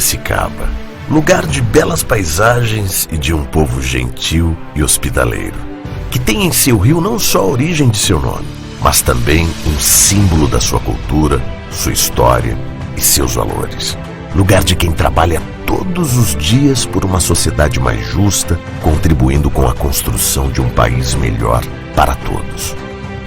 Piracicaba, lugar de belas paisagens e de um povo gentil e hospitaleiro, que tem em seu rio não só a origem de seu nome, mas também um símbolo da sua cultura, sua história e seus valores. Lugar de quem trabalha todos os dias por uma sociedade mais justa, contribuindo com a construção de um país melhor para todos.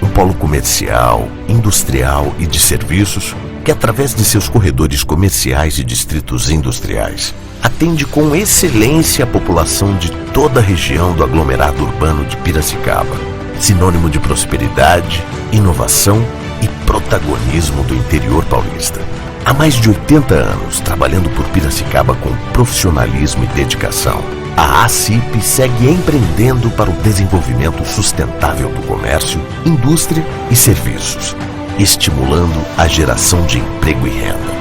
Um polo comercial, industrial e de serviços que, através de seus corredores comerciais e distritos industriais, atende com excelência a população de toda a região do aglomerado urbano de Piracicaba, sinônimo de prosperidade, inovação e protagonismo do interior paulista. Há mais de 80 anos, trabalhando por Piracicaba com profissionalismo e dedicação, a ACIP segue empreendendo para o desenvolvimento sustentável do comércio, indústria e serviços, estimulando a geração de emprego e renda.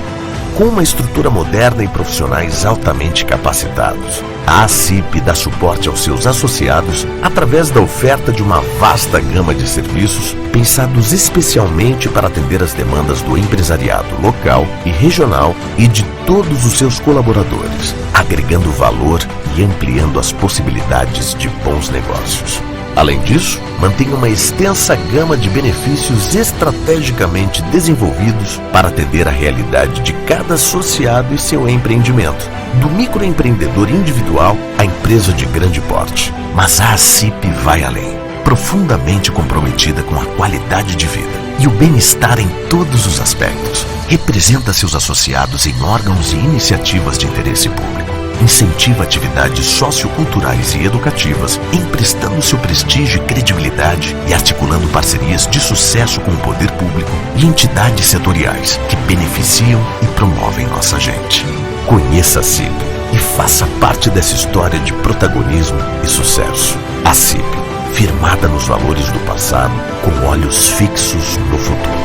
Com uma estrutura moderna e profissionais altamente capacitados, a ACIP dá suporte aos seus associados através da oferta de uma vasta gama de serviços pensados especialmente para atender as demandas do empresariado local e regional e de todos os seus colaboradores, agregando valor e ampliando as possibilidades de bons negócios. Além disso, mantém uma extensa gama de benefícios estrategicamente desenvolvidos para atender à realidade de cada associado e seu empreendimento, do microempreendedor individual à empresa de grande porte. Mas a ACIP vai além, profundamente comprometida com a qualidade de vida e o bem-estar em todos os aspectos. Representa seus associados em órgãos e iniciativas de interesse público. Incentiva atividades socioculturais e educativas, emprestando seu prestígio e credibilidade e articulando parcerias de sucesso com o poder público e entidades setoriais que beneficiam e promovem nossa gente. Conheça a CIP e faça parte dessa história de protagonismo e sucesso. A CIP, firmada nos valores do passado, com olhos fixos no futuro.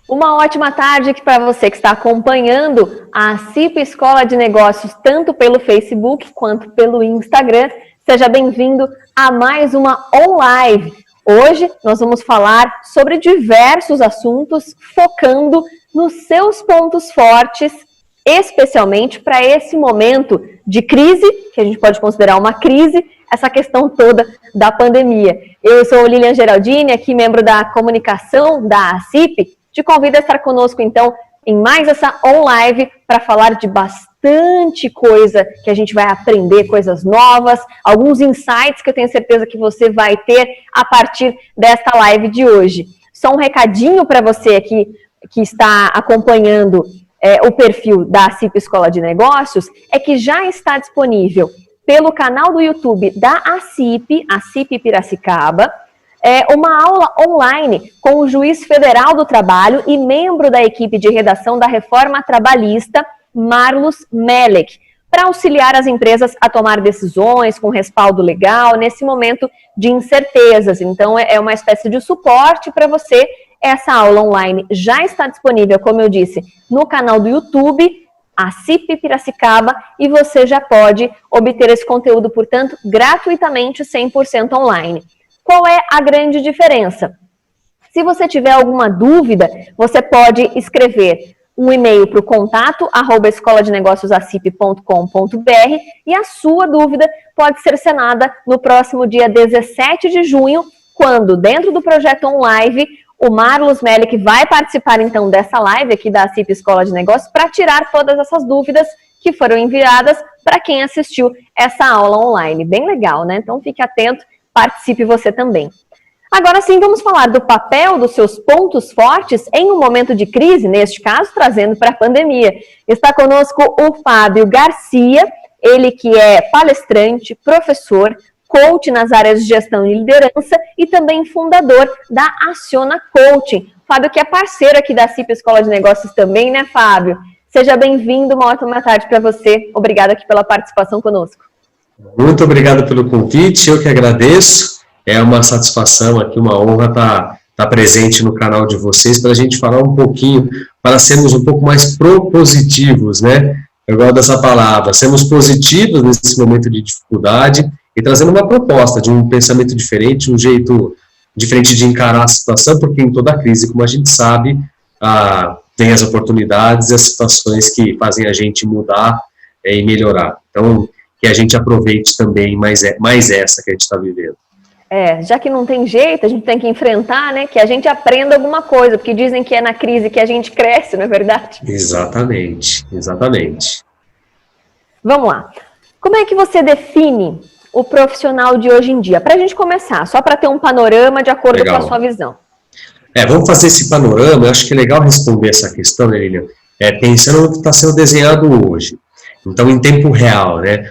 Uma ótima tarde aqui para você que está acompanhando a ACIP Escola de Negócios, tanto pelo Facebook quanto pelo Instagram. Seja bem-vindo a mais uma OnLive. Hoje nós vamos falar sobre diversos assuntos, focando nos seus pontos fortes, especialmente para esse momento de crise, que a gente pode considerar uma crise, essa questão toda da pandemia. Eu sou Lilian Geraldini, aqui membro da comunicação da ACIP. Te convido a estar conosco, então, em mais essa OnLive para falar de bastante coisa que a gente vai aprender, coisas novas, alguns insights que eu tenho certeza que você vai ter a partir desta live de hoje. Só um recadinho para você aqui que está acompanhando o perfil da ACIP Escola de Negócios, é que já está disponível pelo canal do YouTube da ACIP Piracicaba, uma aula online com o juiz federal do trabalho e membro da equipe de redação da reforma trabalhista, Marlos Melek, para auxiliar as empresas a tomar decisões com respaldo legal nesse momento de incertezas. Então, é uma espécie de suporte para você. Essa aula online já está disponível, como eu disse, no canal do YouTube, ACIP Piracicaba, e você já pode obter esse conteúdo, portanto, gratuitamente, 100% online. Qual é a grande diferença? Se você tiver alguma dúvida, você pode escrever um e-mail para o contato@escoladenegociosacip.com.br e a sua dúvida pode ser sanada no próximo dia 17 de junho, quando, dentro do projeto OnLive, o Marlos Melek vai participar, então, dessa live aqui da ACIP Escola de Negócios para tirar todas essas dúvidas que foram enviadas para quem assistiu essa aula online. Bem legal, né? Então, fique atento. Participe você também. Agora sim, vamos falar do papel dos seus pontos fortes em um momento de crise, neste caso, trazendo para a pandemia. Está conosco o Fábio Garcia, ele que é palestrante, professor, coach nas áreas de gestão e liderança e também fundador da Aciona Coaching. Fábio que é parceiro aqui da ACIP Escola de Negócios também, né, Fábio? Seja bem-vindo, uma ótima tarde para você. Obrigada aqui pela participação conosco. Muito obrigado pelo convite, eu que agradeço. É uma satisfação aqui, uma honra estar presente no canal de vocês para a gente falar um pouquinho, para sermos um pouco mais propositivos, né? Eu gosto dessa palavra, sermos positivos nesse momento de dificuldade e trazendo uma proposta de um pensamento diferente, um jeito diferente de encarar a situação, porque em toda crise, como a gente sabe, tem as oportunidades e as situações que fazem a gente mudar e melhorar. Então, que a gente aproveite também mais essa que a gente está vivendo. Já que não tem jeito, a gente tem que enfrentar, né? Que a gente aprenda alguma coisa, porque dizem que é na crise que a gente cresce, não é verdade? Exatamente, exatamente. Vamos lá. Como é que você define o profissional de hoje em dia? Para a gente começar, só para ter um panorama de acordo com a sua visão. Vamos fazer esse panorama. Eu acho que é legal responder essa questão, né, Lilian? Pensando no que está sendo desenhado hoje. Então, em tempo real, né?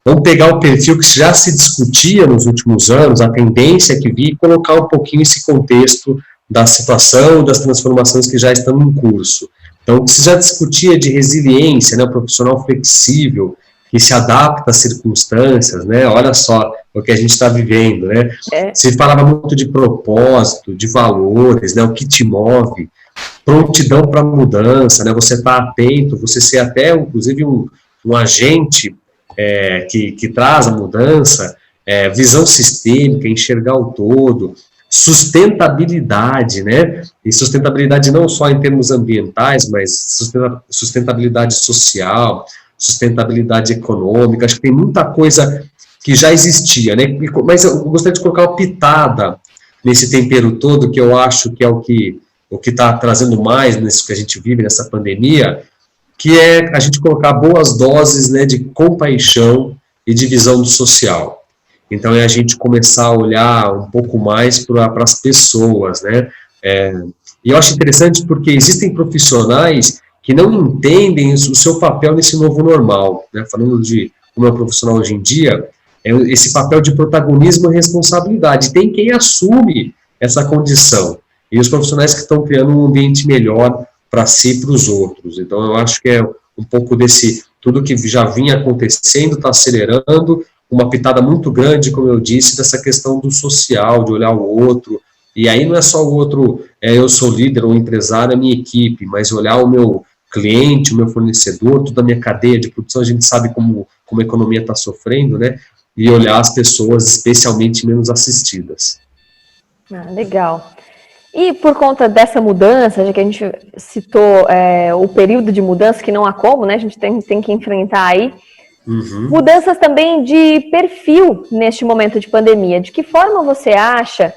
Vamos pegar o perfil que já se discutia nos últimos anos, a tendência que vi, e colocar um pouquinho esse contexto da situação, das transformações que já estão em curso. Então, o que se já discutia de resiliência, né? O profissional flexível, que se adapta às circunstâncias, né? Olha só o que a gente está vivendo, né? Se falava muito de propósito, de valores, né? O que te move, prontidão para mudança, né? Você estar atento, você ser até, inclusive, um agente que traz a mudança, visão sistêmica, enxergar o todo, sustentabilidade, né? E sustentabilidade não só em termos ambientais, mas sustentabilidade social, sustentabilidade econômica. Acho que tem muita coisa que já existia, né? Mas eu gostaria de colocar uma pitada nesse tempero todo, que eu acho que é o que está trazendo mais nisso que a gente vive, nessa pandemia, que é a gente colocar boas doses, né, de compaixão e de visão do social. Então, é a gente começar a olhar um pouco mais para as pessoas, né? E eu acho interessante porque existem profissionais que não entendem o seu papel nesse novo normal, né? Falando de como é um profissional hoje em dia, esse papel de protagonismo e responsabilidade. Tem quem assume essa condição. E os profissionais que estão criando um ambiente melhor para si e para os outros. Então, eu acho que é um pouco desse, tudo que já vinha acontecendo, está acelerando, uma pitada muito grande, como eu disse, dessa questão do social, de olhar o outro. E aí não é só o outro, eu sou líder ou empresário, a minha equipe, mas olhar o meu cliente, o meu fornecedor, toda a minha cadeia de produção. A gente sabe como a economia está sofrendo, né? E olhar as pessoas especialmente menos assistidas. Legal. E por conta dessa mudança, já que a gente citou o período de mudança, que não há como, né? A gente tem que enfrentar aí. Mudanças também de perfil neste momento de pandemia. De que forma você acha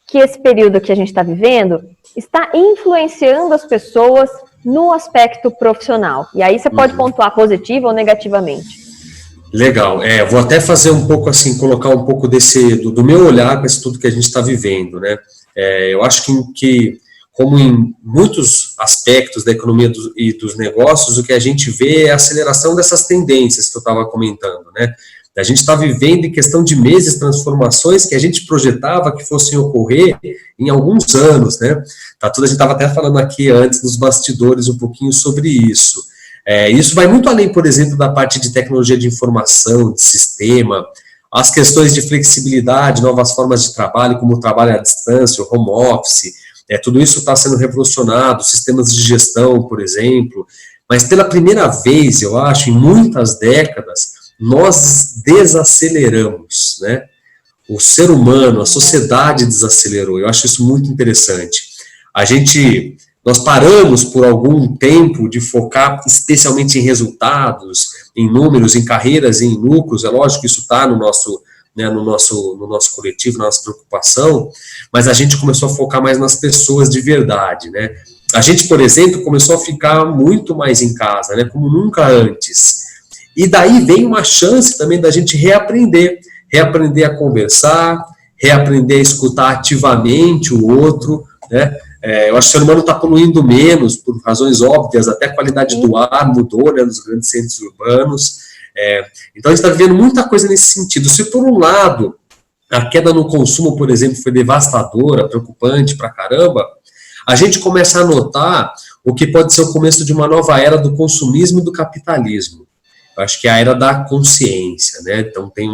que esse período que a gente está vivendo está influenciando as pessoas no aspecto profissional? E aí você pode pontuar positivo ou negativamente. Legal. Vou até fazer um pouco assim, colocar um pouco do meu olhar com esse tudo que a gente está vivendo, né? Eu acho que, como em muitos aspectos da economia e dos negócios, o que a gente vê é a aceleração dessas tendências que eu estava comentando, né? A gente está vivendo em questão de meses transformações que a gente projetava que fossem ocorrer em alguns anos, né? A gente estava até falando aqui antes nos bastidores um pouquinho sobre isso. Isso vai muito além, por exemplo, da parte de tecnologia de informação, de sistema, as questões de flexibilidade, novas formas de trabalho, como o trabalho à distância, o home office, tudo isso está sendo revolucionado, sistemas de gestão, por exemplo, mas pela primeira vez, eu acho, em muitas décadas, nós desaceleramos, né? O ser humano, a sociedade desacelerou. Eu acho isso muito interessante. Nós paramos por algum tempo de focar especialmente em resultados, em números, em carreiras, em lucros. É lógico que isso está no nosso coletivo, na nossa preocupação, mas a gente começou a focar mais nas pessoas de verdade, né? A gente, por exemplo, começou a ficar muito mais em casa, né? Como nunca antes. E daí vem uma chance também da gente reaprender a conversar, reaprender a escutar ativamente o outro, né? Eu acho que o ser humano está poluindo menos, por razões óbvias, até a qualidade do ar mudou, né, nos grandes centros urbanos. Então a gente está vivendo muita coisa nesse sentido. Se por um lado a queda no consumo, por exemplo, foi devastadora, preocupante pra caramba, a gente começa a notar o que pode ser o começo de uma nova era do consumismo e do capitalismo. Eu acho que é a era da consciência, né? Então tem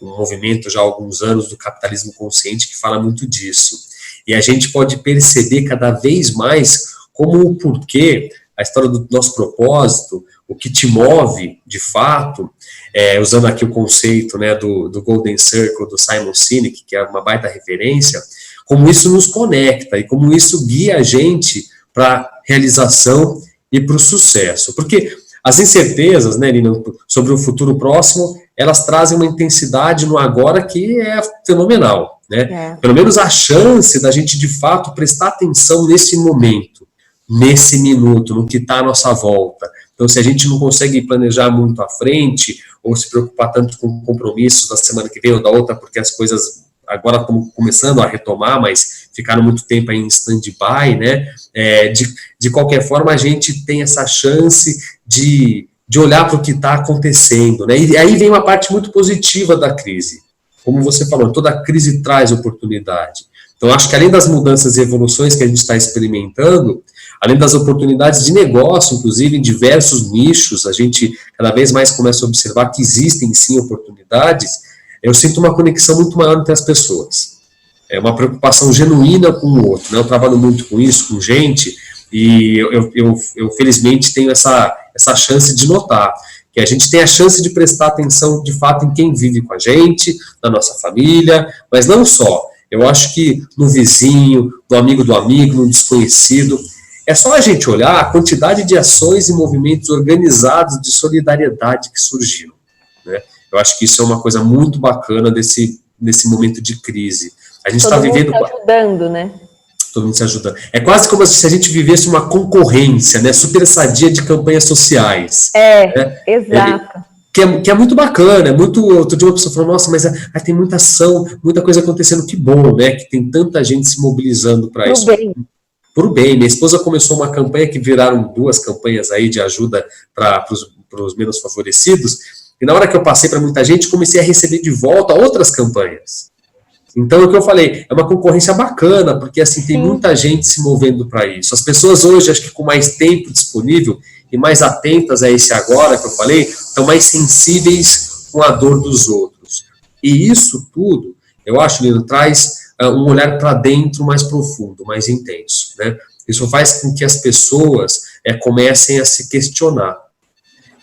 um movimento já há alguns anos do capitalismo consciente que fala muito disso. E a gente pode perceber cada vez mais como o porquê, a história do nosso propósito, o que te move, de fato, usando aqui o conceito, né, do Golden Circle, do Simon Sinek, que é uma baita referência, como isso nos conecta e como isso guia a gente para a realização e para o sucesso. Porque as incertezas, né, Nina, sobre o futuro próximo, elas trazem uma intensidade no agora que é fenomenal, né? Pelo menos a chance da gente, de fato, prestar atenção nesse momento, nesse minuto, no que está à nossa volta. Então, se a gente não consegue planejar muito à frente, ou se preocupar tanto com compromissos da semana que vem ou da outra, porque as coisas agora estão começando a retomar, mas ficaram muito tempo aí em stand-by, né? De qualquer forma, a gente tem essa chance de olhar para o que está acontecendo, né? E aí vem uma parte muito positiva da crise. Como você falou, toda crise traz oportunidade. Então, acho que além das mudanças e evoluções que a gente está experimentando, além das oportunidades de negócio, inclusive em diversos nichos, a gente cada vez mais começa a observar que existem sim oportunidades. Eu sinto uma conexão muito maior entre as pessoas. É uma preocupação genuína com o outro, né? Eu trabalho muito com isso, com gente, e eu felizmente tenho essa chance de notar que a gente tem a chance de prestar atenção de fato em quem vive com a gente, na nossa família, mas não só. Eu acho que no vizinho, no amigo do amigo, no desconhecido. É só a gente olhar a quantidade de ações e movimentos organizados de solidariedade que surgiram, né? Eu acho que isso é uma coisa muito bacana nesse momento de crise. A gente está vivendo... Todo mundo se ajudando, né? Todo mundo se ajudando. É quase como se a gente vivesse uma concorrência, né, super sadia de campanhas sociais. Né? Exato. Que é muito bacana, outro dia uma pessoa falou, nossa, mas tem muita ação, muita coisa acontecendo, que bom, né, que tem tanta gente se mobilizando para isso. Por bem. Minha esposa começou uma campanha que viraram 2 campanhas aí de ajuda para os menos favorecidos, e na hora que eu passei para muita gente, comecei a receber de volta outras campanhas. Então, o que eu falei, é uma concorrência bacana, porque assim, tem muita gente se movendo para isso. As pessoas hoje, acho que com mais tempo disponível e mais atentas a esse agora que eu falei, estão mais sensíveis com a dor dos outros. E isso tudo, eu acho, Lino, traz um olhar para dentro mais profundo, mais intenso, né? Isso faz com que as pessoas comecem a se questionar.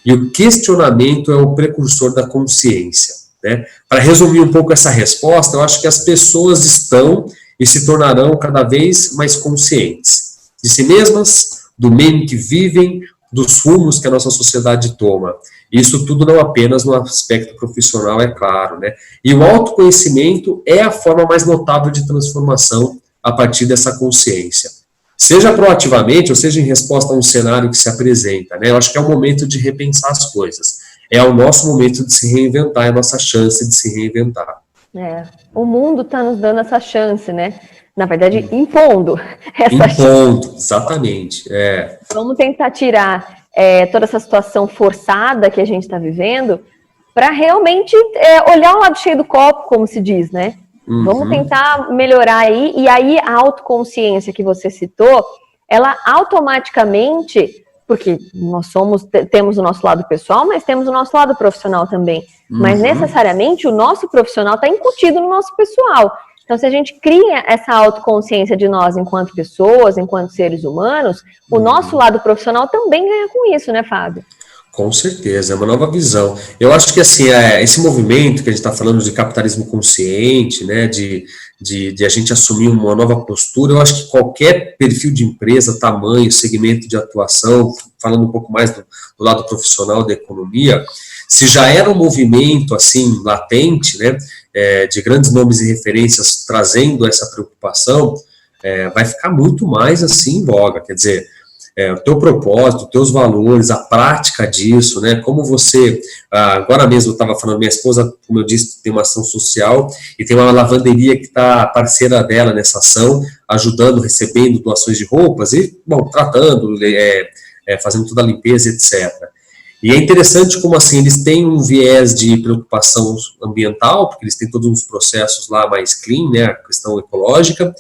E o questionamento é o precursor da consciência, né? Para resumir um pouco essa resposta, eu acho que as pessoas estão e se tornarão cada vez mais conscientes de si mesmas, do meio em que vivem, dos rumos que a nossa sociedade toma. Isso tudo não apenas no aspecto profissional, é claro, né? E o autoconhecimento é a forma mais notável de transformação a partir dessa consciência. Seja proativamente, ou seja em resposta a um cenário que se apresenta, né? Eu acho que é o momento de repensar as coisas. É o nosso momento de se reinventar, é a nossa chance de se reinventar. O mundo está nos dando essa chance, né? Na verdade, impondo essa chance. Exatamente. Vamos tentar tirar toda essa situação forçada que a gente está vivendo para realmente olhar o lado cheio do copo, como se diz, né? Vamos tentar melhorar aí, e aí a autoconsciência que você citou, ela automaticamente, porque nós temos o nosso lado pessoal, mas temos o nosso lado profissional também, mas necessariamente o nosso profissional está incutido no nosso pessoal. Então, se a gente cria essa autoconsciência de nós enquanto pessoas, enquanto seres humanos, o nosso lado profissional também ganha com isso, né, Fábio? Com certeza, é uma nova visão. Eu acho que assim, esse movimento que a gente está falando de capitalismo consciente, né, de a gente assumir uma nova postura, eu acho que qualquer perfil de empresa, tamanho, segmento de atuação, falando um pouco mais do lado profissional da economia, se já era um movimento assim latente, né, de grandes nomes e referências trazendo essa preocupação, vai ficar muito mais assim em voga, quer dizer, o teu propósito, os teus valores, a prática disso, né, como você, agora mesmo eu estava falando, minha esposa, como eu disse, tem uma ação social e tem uma lavanderia que está parceira dela nessa ação, ajudando, recebendo doações de roupas e, bom, tratando, fazendo toda a limpeza, etc. E é interessante como, assim, eles têm um viés de preocupação ambiental, porque eles têm todos uns processos lá mais clean, né, a questão ecológica,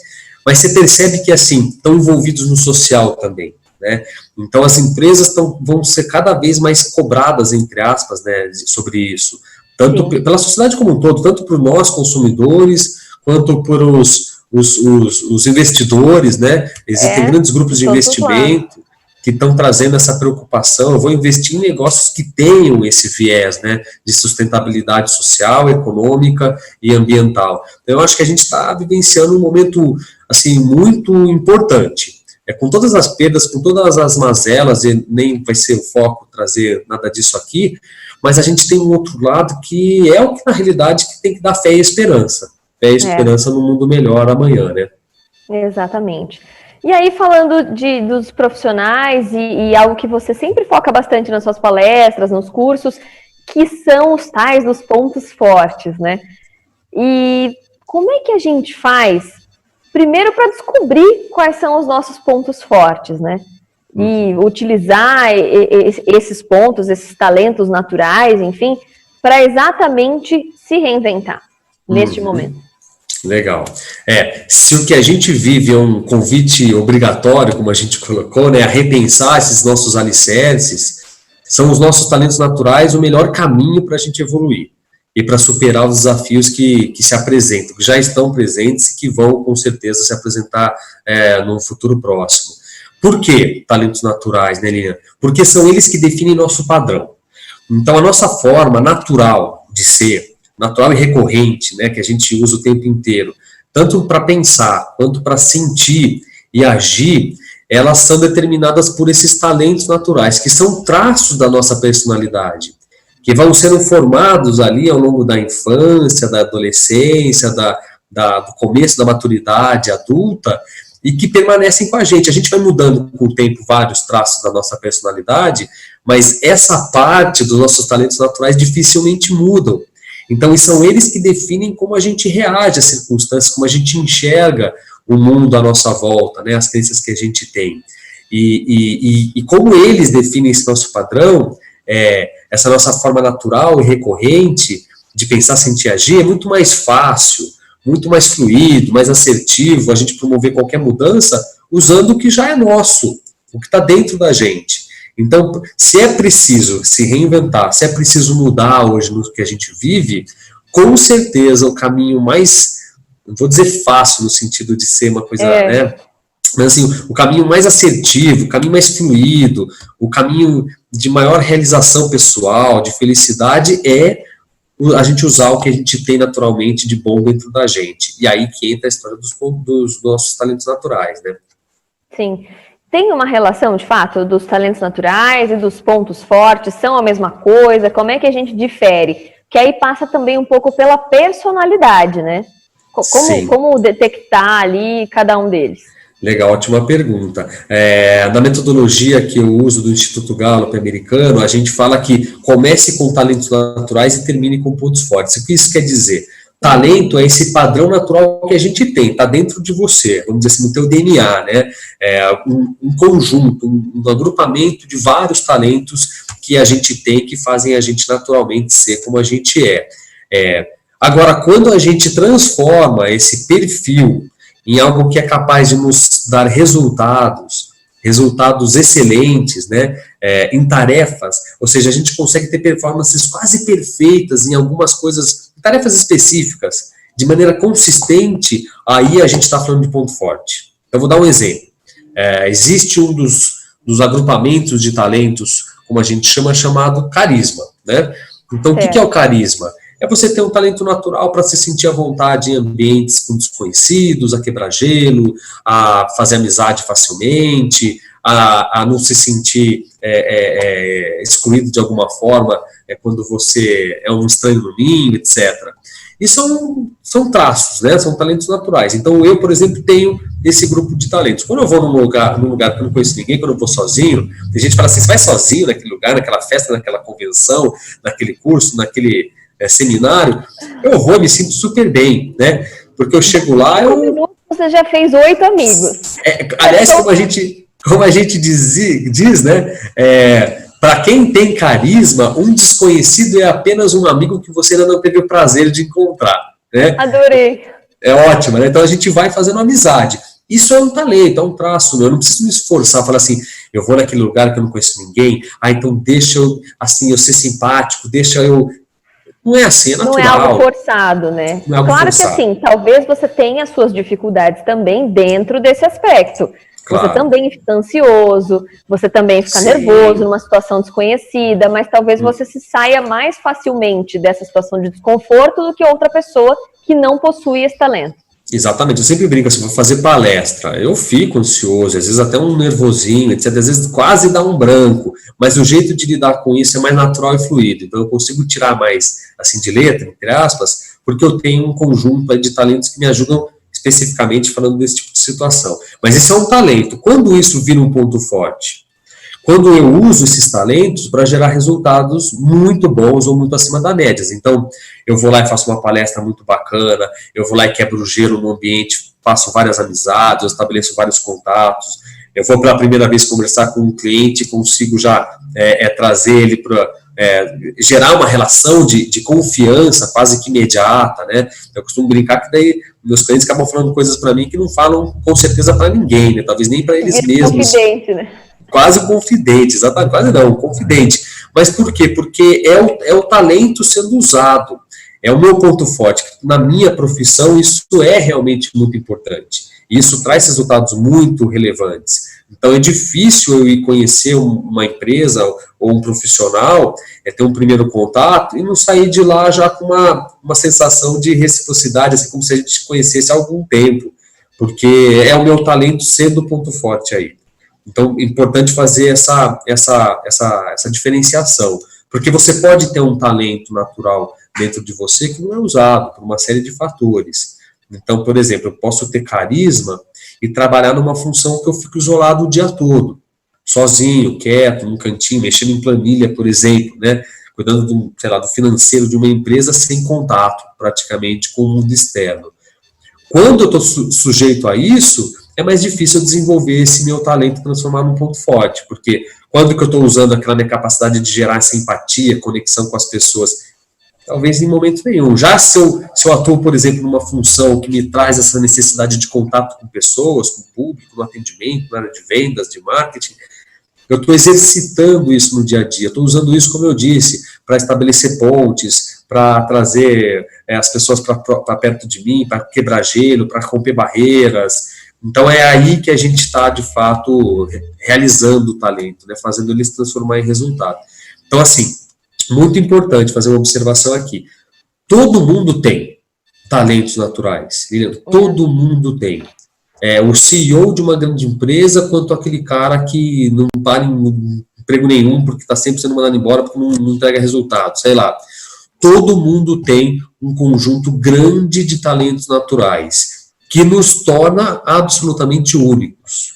mas você percebe que, assim, estão envolvidos no social também. Né? Então as empresas vão ser cada vez mais cobradas, entre aspas, né, sobre isso, tanto pela sociedade como um todo, tanto para nós consumidores, quanto para os investidores, né? Existem grandes grupos de investimento que estão trazendo essa preocupação. Eu vou investir em negócios que tenham esse viés, né, de sustentabilidade social, econômica e ambiental. Então, eu acho que a gente está vivenciando um momento assim muito importante. Com todas as perdas, com todas as mazelas, e nem vai ser o foco trazer nada disso aqui, mas a gente tem um outro lado que é o que, na realidade, que tem que dar fé e esperança. Fé e esperança no mundo melhor amanhã, né? Exatamente. E aí, falando dos profissionais e algo que você sempre foca bastante nas suas palestras, nos cursos, que são os tais dos pontos fortes, né? E como é que a gente faz, primeiro, para descobrir quais são os nossos pontos fortes, né? E utilizar esses pontos, esses talentos naturais, enfim, para exatamente se reinventar neste momento. Legal. Se o que a gente vive é um convite obrigatório, como a gente colocou, né, a repensar esses nossos alicerces, são os nossos talentos naturais o melhor caminho para a gente evoluir e para superar os desafios que se apresentam, que já estão presentes e que vão, com certeza, se apresentar no futuro próximo. Por que talentos naturais, né, Lilian? Porque são eles que definem nosso padrão. Então, a nossa forma natural de ser, natural e recorrente, né, que a gente usa o tempo inteiro, tanto para pensar quanto para sentir e agir, elas são determinadas por esses talentos naturais, que são traços da nossa personalidade, que vão sendo formados ali ao longo da infância, da adolescência, do começo da maturidade adulta, e que permanecem com a gente. A gente vai mudando com o tempo vários traços da nossa personalidade, mas essa parte dos nossos talentos naturais dificilmente mudam. Então, são eles que definem como a gente reage às circunstâncias, como a gente enxerga o mundo à nossa volta, né, as crenças que a gente tem. E como eles definem esse nosso padrão, essa nossa forma natural e recorrente de pensar, sentir, agir, é muito mais fácil, muito mais fluido, mais assertivo, a gente promover qualquer mudança usando o que já é nosso, o que está dentro da gente. Então, se é preciso se reinventar, se é preciso mudar hoje no que a gente vive, com certeza o caminho mais, não vou dizer fácil no sentido de ser uma coisa, né? Mas assim, o caminho mais assertivo, o caminho mais fluido, o caminho de maior realização pessoal, de felicidade, é a gente usar o que a gente tem naturalmente de bom dentro da gente. E aí que entra a história dos nossos talentos naturais, né? Sim. Tem uma relação, de fato, dos talentos naturais e dos pontos fortes? São a mesma coisa? Como é que a gente difere? Que aí passa também um pouco pela personalidade, né? Como detectar ali cada um deles? Legal, ótima pergunta. Na metodologia que eu uso do Instituto Gallup americano, a gente fala que comece com talentos naturais e termine com pontos fortes. O que isso quer dizer? Talento é esse padrão natural que a gente tem, está dentro de você, vamos dizer assim, no teu DNA, né? Um conjunto, um agrupamento de vários talentos que a gente tem, que fazem a gente naturalmente ser como a gente é. Agora, quando a gente transforma esse perfil em algo que é capaz de nos dar resultados excelentes, né, em tarefas, ou seja, a gente consegue ter performances quase perfeitas em algumas coisas, tarefas específicas, de maneira consistente, aí a gente está falando de ponto forte. Eu vou dar um exemplo. Existe um dos agrupamentos de talentos, como a gente chama, chamado carisma, né? Então, o que é o carisma? É você ter um talento natural para se sentir à vontade em ambientes com desconhecidos, a quebrar gelo, a fazer amizade facilmente, a não se sentir excluído de alguma forma quando você é um estranho no ninho, etc. E são traços, né? São talentos naturais. Então, eu, por exemplo, tenho esse grupo de talentos. Quando eu vou num lugar que eu não conheço ninguém, quando eu vou sozinho, tem gente que fala assim, você vai sozinho naquele lugar, naquela festa, naquela convenção, naquele curso, naquele seminário, eu vou, me sinto super bem, né? Porque eu chego lá, Você já fez 8 amigos. Aliás, como a gente diz, né? Para quem tem carisma, um desconhecido é apenas um amigo que você ainda não teve o prazer de encontrar, né? Adorei. É ótimo, né? Então a gente vai fazendo amizade. Isso é um talento, é um traço, né? Eu não preciso me esforçar, falar assim, eu vou naquele lugar que eu não conheço ninguém, então deixa eu ser simpático, deixa eu Não é assim, é natural. Não é algo forçado, né? Não é algo claro forçado. que assim, talvez você tenha suas dificuldades também dentro desse aspecto. Claro. Você também fica ansioso, você também fica nervoso numa situação desconhecida, mas talvez você se saia mais facilmente dessa situação de desconforto do que outra pessoa que não possui esse talento. Exatamente, eu sempre brinco assim, vou fazer palestra, eu fico ansioso, às vezes até um nervosinho, etc, às vezes quase dá um branco, mas o jeito de lidar com isso é mais natural e fluido, então eu consigo tirar mais, assim, de letra, entre aspas, porque eu tenho um conjunto aí de talentos que me ajudam especificamente falando desse tipo de situação. Mas isso é um talento. Quando isso vira um ponto forte? Quando eu uso esses talentos para gerar resultados muito bons ou muito acima da média. Então, eu vou lá e faço uma palestra muito bacana, eu vou lá e quebro o gelo no ambiente, faço várias amizades, eu estabeleço vários contatos, eu vou pela primeira vez conversar com um cliente, consigo já trazer ele para gerar uma relação de confiança quase que imediata, né? Eu costumo brincar que daí meus clientes acabam falando coisas para mim que não falam com certeza para ninguém, né? Talvez nem para eles mesmos. Confidente, né? Quase confidente, exatamente, quase não, confidente. Mas por quê? Porque é o talento sendo usado, é o meu ponto forte. Na minha profissão, isso é realmente muito importante. Isso traz resultados muito relevantes. Então, é difícil eu ir conhecer uma empresa ou um profissional, ter um primeiro contato e não sair de lá já com uma sensação de reciprocidade, assim como se a gente se conhecesse há algum tempo, porque é o meu talento sendo o ponto forte aí. Então, é importante fazer essa diferenciação, porque você pode ter um talento natural dentro de você que não é usado por uma série de fatores. Então, por exemplo, eu posso ter carisma e trabalhar numa função que eu fico isolado o dia todo, sozinho, quieto, num cantinho, mexendo em planilha, por exemplo, né? Cuidando do financeiro de uma empresa sem contato, praticamente, com o mundo externo. Quando eu estou sujeito a isso, é mais difícil eu desenvolver esse meu talento e transformar num ponto forte, porque quando que eu estou usando aquela minha capacidade de gerar essa empatia, conexão com as pessoas, talvez em momento nenhum. Já se eu atuo, por exemplo, numa função que me traz essa necessidade de contato com pessoas, com o público, no atendimento, na área de vendas, de marketing, eu estou exercitando isso no dia a dia, estou usando isso, como eu disse, para estabelecer pontes, para trazer as pessoas para perto de mim, para quebrar gelo, para romper barreiras. Então é aí que a gente está, de fato, realizando o talento, né, fazendo ele se transformar em resultado. Então, assim, muito importante fazer uma observação aqui. Todo mundo tem talentos naturais, todo mundo tem. O CEO de uma grande empresa, quanto aquele cara que não para em emprego nenhum, porque está sempre sendo mandado embora, porque não entrega resultado, sei lá. Todo mundo tem um conjunto grande de talentos naturais, que nos torna absolutamente únicos.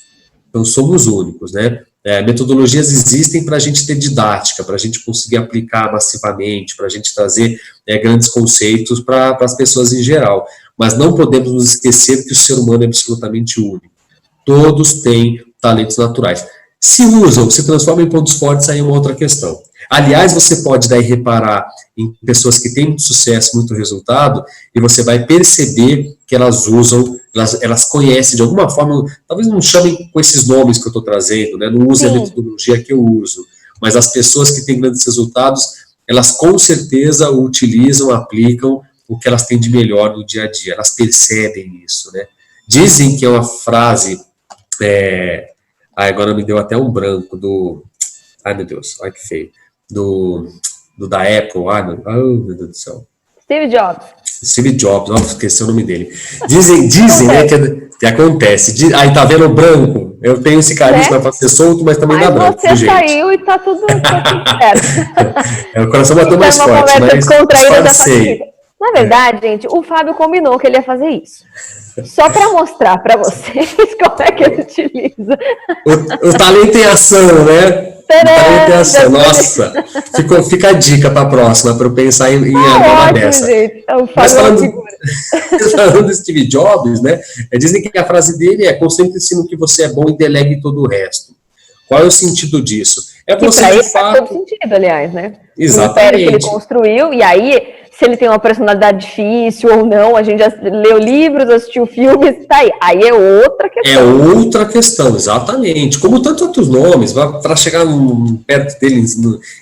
Então, somos únicos, né? Metodologias existem para a gente ter didática, para a gente conseguir aplicar massivamente, para a gente trazer grandes conceitos para as pessoas em geral. Mas não podemos nos esquecer que o ser humano é absolutamente único. Todos têm talentos naturais. Se usam, se transformam em pontos fortes, aí é uma outra questão. Aliás, você pode daí reparar em pessoas que têm muito sucesso, muito resultado, e você vai perceber que elas usam, elas conhecem de alguma forma, talvez não chamem com esses nomes que eu estou trazendo, né? Não usem a metodologia que eu uso, mas as pessoas que têm grandes resultados, elas com certeza utilizam, aplicam o que elas têm de melhor no dia a dia, elas percebem isso, né? Dizem que é uma frase, agora me deu até um branco ai meu Deus, olha que feio, da Apple, meu Deus do céu. Steve Jobs, esqueci o nome dele. Dizem né, que acontece. Aí tá vendo o branco? Eu tenho esse carisma para ser solto, mas também dá branco. Você saiu e tá tudo certo. O coração bateu mais forte, mas na verdade, gente, o Fábio combinou que ele ia fazer isso. Só para mostrar para vocês como é que ele utiliza. O talento em ação, né? Nossa, fica a dica para a próxima, para eu pensar em uma dessa. Gente. Mas falando do Steve Jobs, né? Dizem que a frase dele é: concentre-se no que você é bom e delegue todo o resto. Qual é o sentido disso? É você, de fato... Faz todo sentido, aliás, né? Exatamente. O império que ele construiu, e aí, se ele tem uma personalidade difícil ou não. A gente já leu livros, assistiu filmes, tá aí. Aí é outra questão. É outra questão, exatamente. Como tantos outros nomes, para chegar perto deles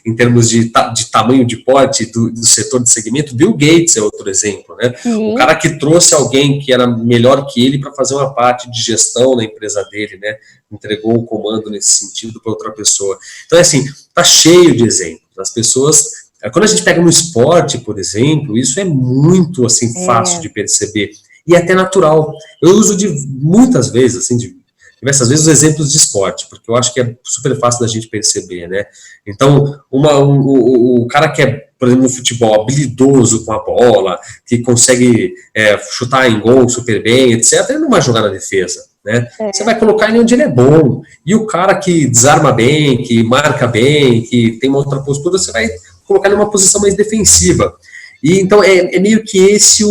em termos de tamanho de porte do setor de segmento, Bill Gates é outro exemplo, né? Sim. O cara que trouxe alguém que era melhor que ele para fazer uma parte de gestão na empresa dele, né? Entregou o comando nesse sentido para outra pessoa. Então, é assim, tá cheio de exemplos. As pessoas... Quando a gente pega no esporte, por exemplo, isso é muito, assim, fácil de perceber. E até natural. Eu uso muitas vezes, assim, diversas vezes, os exemplos de esporte, porque eu acho que é super fácil da gente perceber, né? Então, o cara que é, por exemplo, no futebol, habilidoso com a bola, que consegue chutar em gol super bem, etc., ele não vai jogar na defesa, né? Você vai colocar ele onde ele é bom. E o cara que desarma bem, que marca bem, que tem uma outra postura, você vai colocar ele numa posição mais defensiva. E então é meio que esse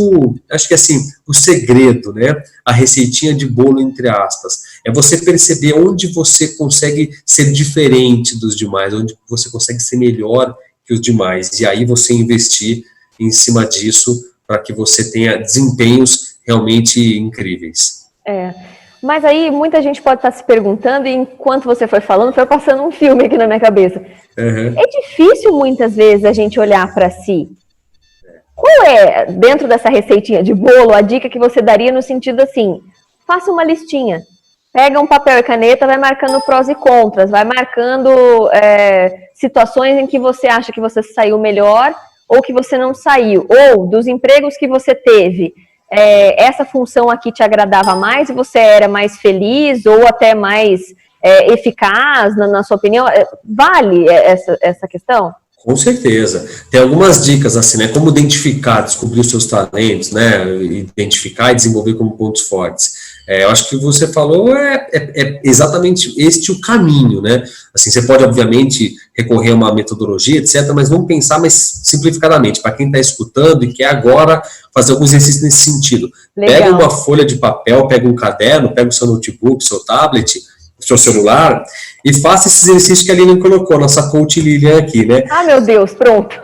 acho que assim, o segredo, né? A receitinha de bolo, entre aspas. É você perceber onde você consegue ser diferente dos demais, onde você consegue ser melhor que os demais. E aí você investir em cima disso para que você tenha desempenhos realmente incríveis. Mas aí muita gente pode estar se perguntando, e enquanto você foi falando, foi passando um filme aqui na minha cabeça. É difícil muitas vezes a gente olhar para si. Qual é, dentro dessa receitinha de bolo, a dica que você daria no sentido assim, faça uma listinha, pega um papel e caneta, vai marcando prós e contras, vai marcando situações em que você acha que você saiu melhor ou que você não saiu, ou dos empregos que você teve, essa função aqui te agradava mais e você era mais feliz ou até mais eficaz, na sua opinião? Vale essa questão? Com certeza. Tem algumas dicas, assim, né? Como identificar, descobrir os seus talentos, né? Identificar e desenvolver como pontos fortes. Eu acho que o que você falou é exatamente este o caminho, né? Assim, você pode, obviamente, recorrer a uma metodologia, etc., mas vamos pensar mais simplificadamente, para quem está escutando e quer agora fazer algum exercício nesse sentido. Legal. Pega uma folha de papel, pega um caderno, pega o seu notebook, seu tablet, seu celular, e faça esse exercício que a Lilian colocou, nossa coach Lilian aqui, né? Ah, meu Deus, pronto.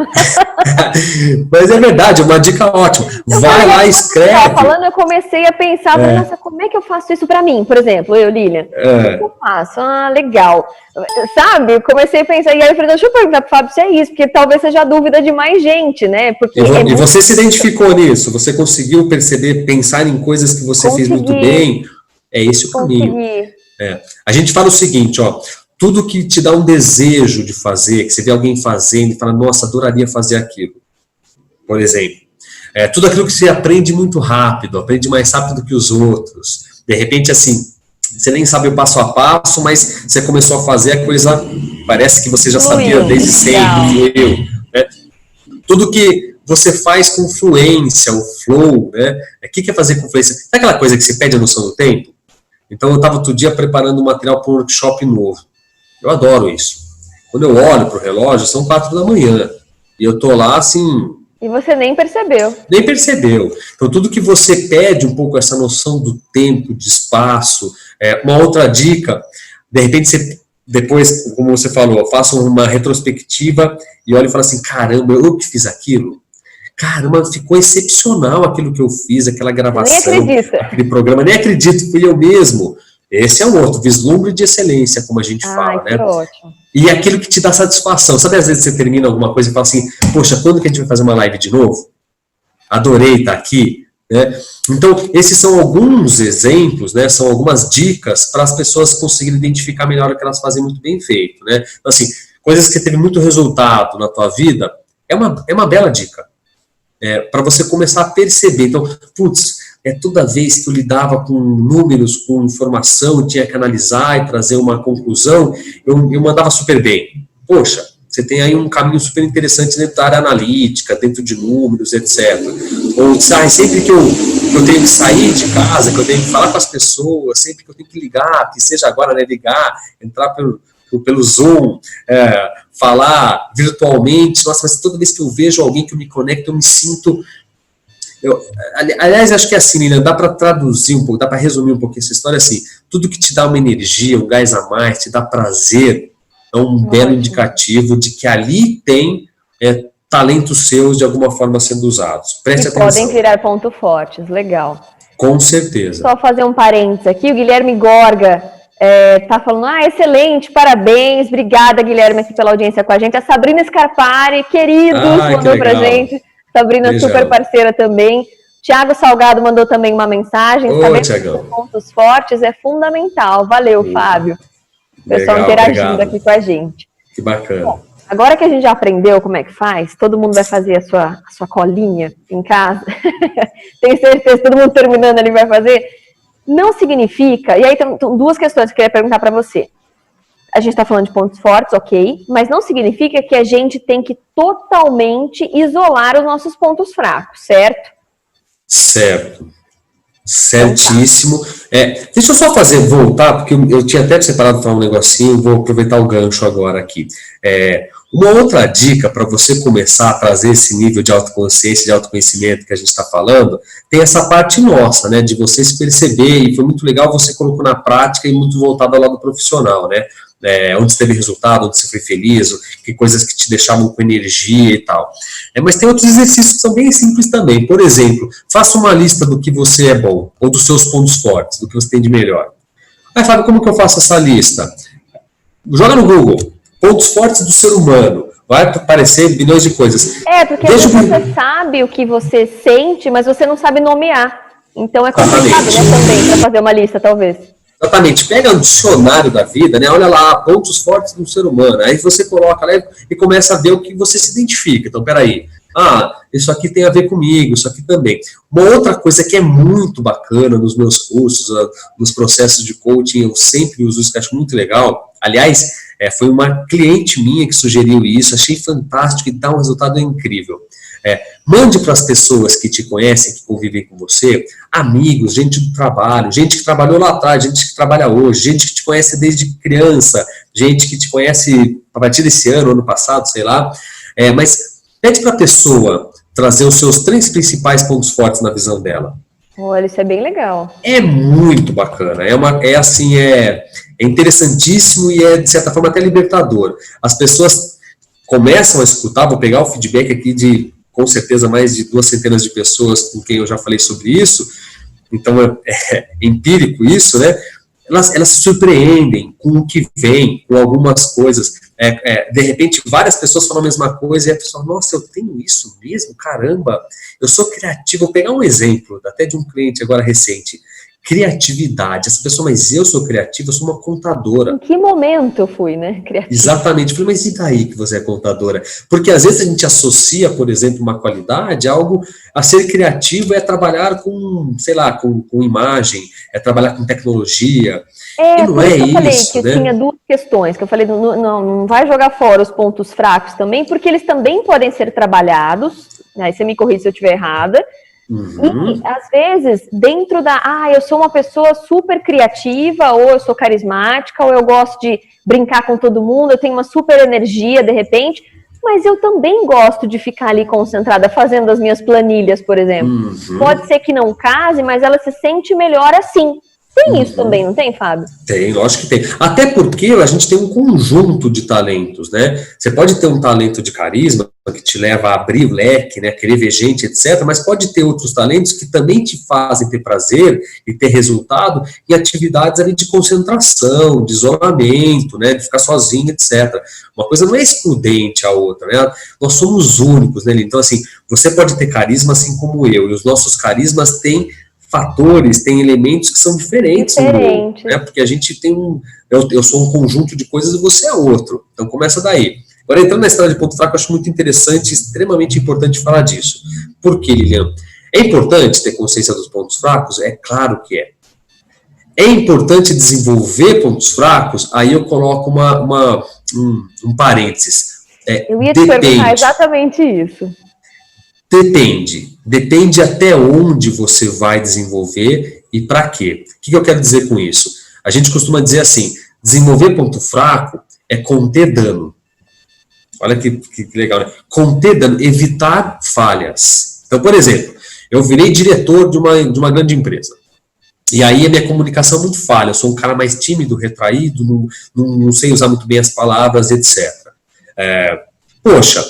Mas é verdade, é uma dica ótima. Vai lá, escreve. Falando, eu comecei a pensar, nossa, como é que eu faço isso pra mim, por exemplo, Lilian? Como eu faço? Legal. Sabe, eu comecei a pensar, e aí eu falei, deixa eu perguntar pro Fábio se é isso, porque talvez seja a dúvida de mais gente, né? Porque e você se identificou nisso? Você conseguiu perceber, pensar em coisas que você fez muito bem? É esse o caminho. A gente fala o seguinte, ó, tudo que te dá um desejo de fazer, que você vê alguém fazendo e fala, nossa, adoraria fazer aquilo, por exemplo. Tudo aquilo que você aprende muito rápido, aprende mais rápido que os outros. De repente, assim, você nem sabe o passo a passo, mas você começou a fazer a coisa, parece que você já sabia desde sempre, fluiu, né? Tudo que você faz com fluência, o flow, né? O que é fazer com fluência? É aquela coisa que você perde a noção do tempo? Então, eu estava outro dia preparando um material para um workshop novo. Eu adoro isso. Quando eu olho para o relógio, são 4 da manhã. E eu estou lá, assim... E você nem percebeu. Nem percebeu. Então, tudo que você perde um pouco essa noção do tempo, de espaço. Uma outra dica, de repente, você, depois, como você falou, faça uma retrospectiva e olha e fala assim, caramba, eu que fiz aquilo? Caramba, ficou excepcional aquilo que eu fiz, aquela gravação, aquele programa, nem acredito, fui eu mesmo. Esse é um outro, vislumbre de excelência, como a gente fala, né? Ótimo. E aquilo que te dá satisfação. Sabe, às vezes você termina alguma coisa e fala assim, poxa, quando que a gente vai fazer uma live de novo? Adorei estar aqui, né? Então, esses são alguns exemplos, né? São algumas dicas para as pessoas conseguirem identificar melhor o que elas fazem muito bem feito, né? Então, assim, coisas que teve muito resultado na tua vida, é uma bela dica. Para você começar a perceber. Então, putz, toda vez que eu lidava com números, com informação, tinha que analisar e trazer uma conclusão, eu mandava super bem. Poxa, você tem aí um caminho super interessante dentro da área analítica, dentro de números, etc. Ou sempre que eu tenho que sair de casa, que eu tenho que falar com as pessoas, sempre que eu tenho que ligar, que seja agora, né, ligar, entrar pelo Zoom, falar virtualmente, nossa, mas toda vez que eu vejo alguém que eu me conecto, eu me sinto... aliás, acho que é assim, Lilian, dá para traduzir um pouco, dá para resumir um pouquinho essa história assim, tudo que te dá uma energia, um gás a mais, te dá prazer, é um belo indicativo de que ali tem talentos seus de alguma forma sendo usados. Preste atenção. Podem virar pontos fortes, legal. Com certeza. Só fazer um parênteses aqui, o Guilherme Gorga tá falando, excelente, parabéns, obrigada, Guilherme, aqui pela audiência com a gente. A Sabrina Scarpari, queridos, mandou pra gente. Sabrina, beijão. Super parceira também. Tiago Salgado mandou também uma mensagem. Ô, Tiagão. Pontos fortes é fundamental. Valeu, Fábio. O pessoal interagindo aqui com a gente. Que bacana. Bom, agora que a gente já aprendeu como é que faz, todo mundo vai fazer a sua colinha em casa. Tenho certeza que todo mundo terminando ali vai fazer. Não significa... E aí tem duas questões que eu queria perguntar para você. A gente está falando de pontos fortes, ok, mas não significa que a gente tem que totalmente isolar os nossos pontos fracos, certo? Certo. Certíssimo. Deixa eu só voltar, porque eu tinha até separado para um negocinho, vou aproveitar o gancho agora aqui. Uma outra dica para você começar a trazer esse nível de autoconsciência, de autoconhecimento que a gente está falando, tem essa parte nossa, né, de você se perceber, e foi muito legal, você colocou na prática e muito voltado ao lado profissional, né, onde você teve resultado, onde você foi feliz, que coisas que te deixavam com energia e tal. Mas tem outros exercícios que são bem simples também. Por exemplo, faça uma lista do que você é bom, ou dos seus pontos fortes, do que você tem de melhor. Fábio, como que eu faço essa lista? Joga no Google. Pontos fortes do ser humano. Vai aparecer milhões de coisas. Porque às vezes você sabe o que você sente, mas você não sabe nomear. Então é complicado, né, também, para fazer uma lista, talvez. Exatamente. Pega um dicionário da vida, né? Olha lá, pontos fortes do ser humano. Aí você coloca lá e começa a ver o que você se identifica. Então, peraí. Isso aqui tem a ver comigo, isso aqui também. Uma outra coisa que é muito bacana nos meus cursos, nos processos de coaching, eu sempre uso isso, que eu acho muito legal. Aliás, foi uma cliente minha que sugeriu isso, achei fantástico e dá um resultado incrível. Mande para as pessoas que te conhecem, que convivem com você, amigos, gente do trabalho, gente que trabalhou lá atrás, gente que trabalha hoje, gente que te conhece desde criança, gente que te conhece a partir desse ano passado, sei lá. Mas pede para a pessoa trazer os seus 3 principais pontos fortes na visão dela. Olha, isso é bem legal. É muito bacana, é interessantíssimo e de certa forma, até libertador. As pessoas começam a escutar, vou pegar o feedback aqui de, com certeza, mais de 2 centenas de pessoas com quem eu já falei sobre isso, então é empírico isso, né? Elas se surpreendem com o que vem, com algumas coisas. De repente, várias pessoas falam a mesma coisa e a pessoa, nossa, eu tenho isso mesmo? Caramba, eu sou criativo. Vou pegar um exemplo, até de um cliente agora recente. Criatividade. Essa pessoa, mas eu sou criativa, eu sou uma contadora. Em que momento eu fui, né? Criativa. Exatamente. Eu falei, mas e daí que você é contadora? Porque às vezes a gente associa, por exemplo, uma qualidade a algo, a ser criativo é trabalhar com, sei lá, com imagem, é trabalhar com tecnologia. E não é isso, eu falei que né? Tinha 2 questões, que eu falei, não vai jogar fora os pontos fracos também, porque eles também podem ser trabalhados, aí você me corrige se eu estiver errada. E, às vezes, dentro eu sou uma pessoa super criativa, ou eu sou carismática, ou eu gosto de brincar com todo mundo, eu tenho uma super energia, de repente, mas eu também gosto de ficar ali concentrada, fazendo as minhas planilhas, por exemplo. Pode ser que não case, mas ela se sente melhor assim. Tem isso também, não tem, Fábio? Tem, lógico que tem. Até porque a gente tem um conjunto de talentos, né? Você pode ter um talento de carisma que te leva a abrir o leque, né? Querer ver gente, etc. Mas pode ter outros talentos que também te fazem ter prazer e ter resultado em atividades ali de concentração, de isolamento, né? De ficar sozinho, etc. Uma coisa não é excludente à outra, né? Nós somos únicos, né? Então, assim, você pode ter carisma assim como eu, e os nossos carismas têm fatores, tem elementos que são diferentes. Né? Porque a gente tem eu sou um conjunto de coisas e você é outro. Então começa daí. Agora, entrando na história de ponto fraco, eu acho muito interessante, extremamente importante falar disso. Por quê, Lilian? É importante ter consciência dos pontos fracos? É claro que é. É importante desenvolver pontos fracos? Aí eu coloco um parênteses. Eu ia te perguntar exatamente isso. Depende até onde você vai desenvolver e para quê. O que eu quero dizer com isso? A gente costuma dizer assim, desenvolver ponto fraco é conter dano. Olha que legal, né? Conter dano, evitar falhas. Então, por exemplo, eu virei diretor de uma grande empresa. E aí a minha comunicação é muito falha. Eu sou um cara mais tímido, retraído, não sei usar muito bem as palavras, etc. Poxa,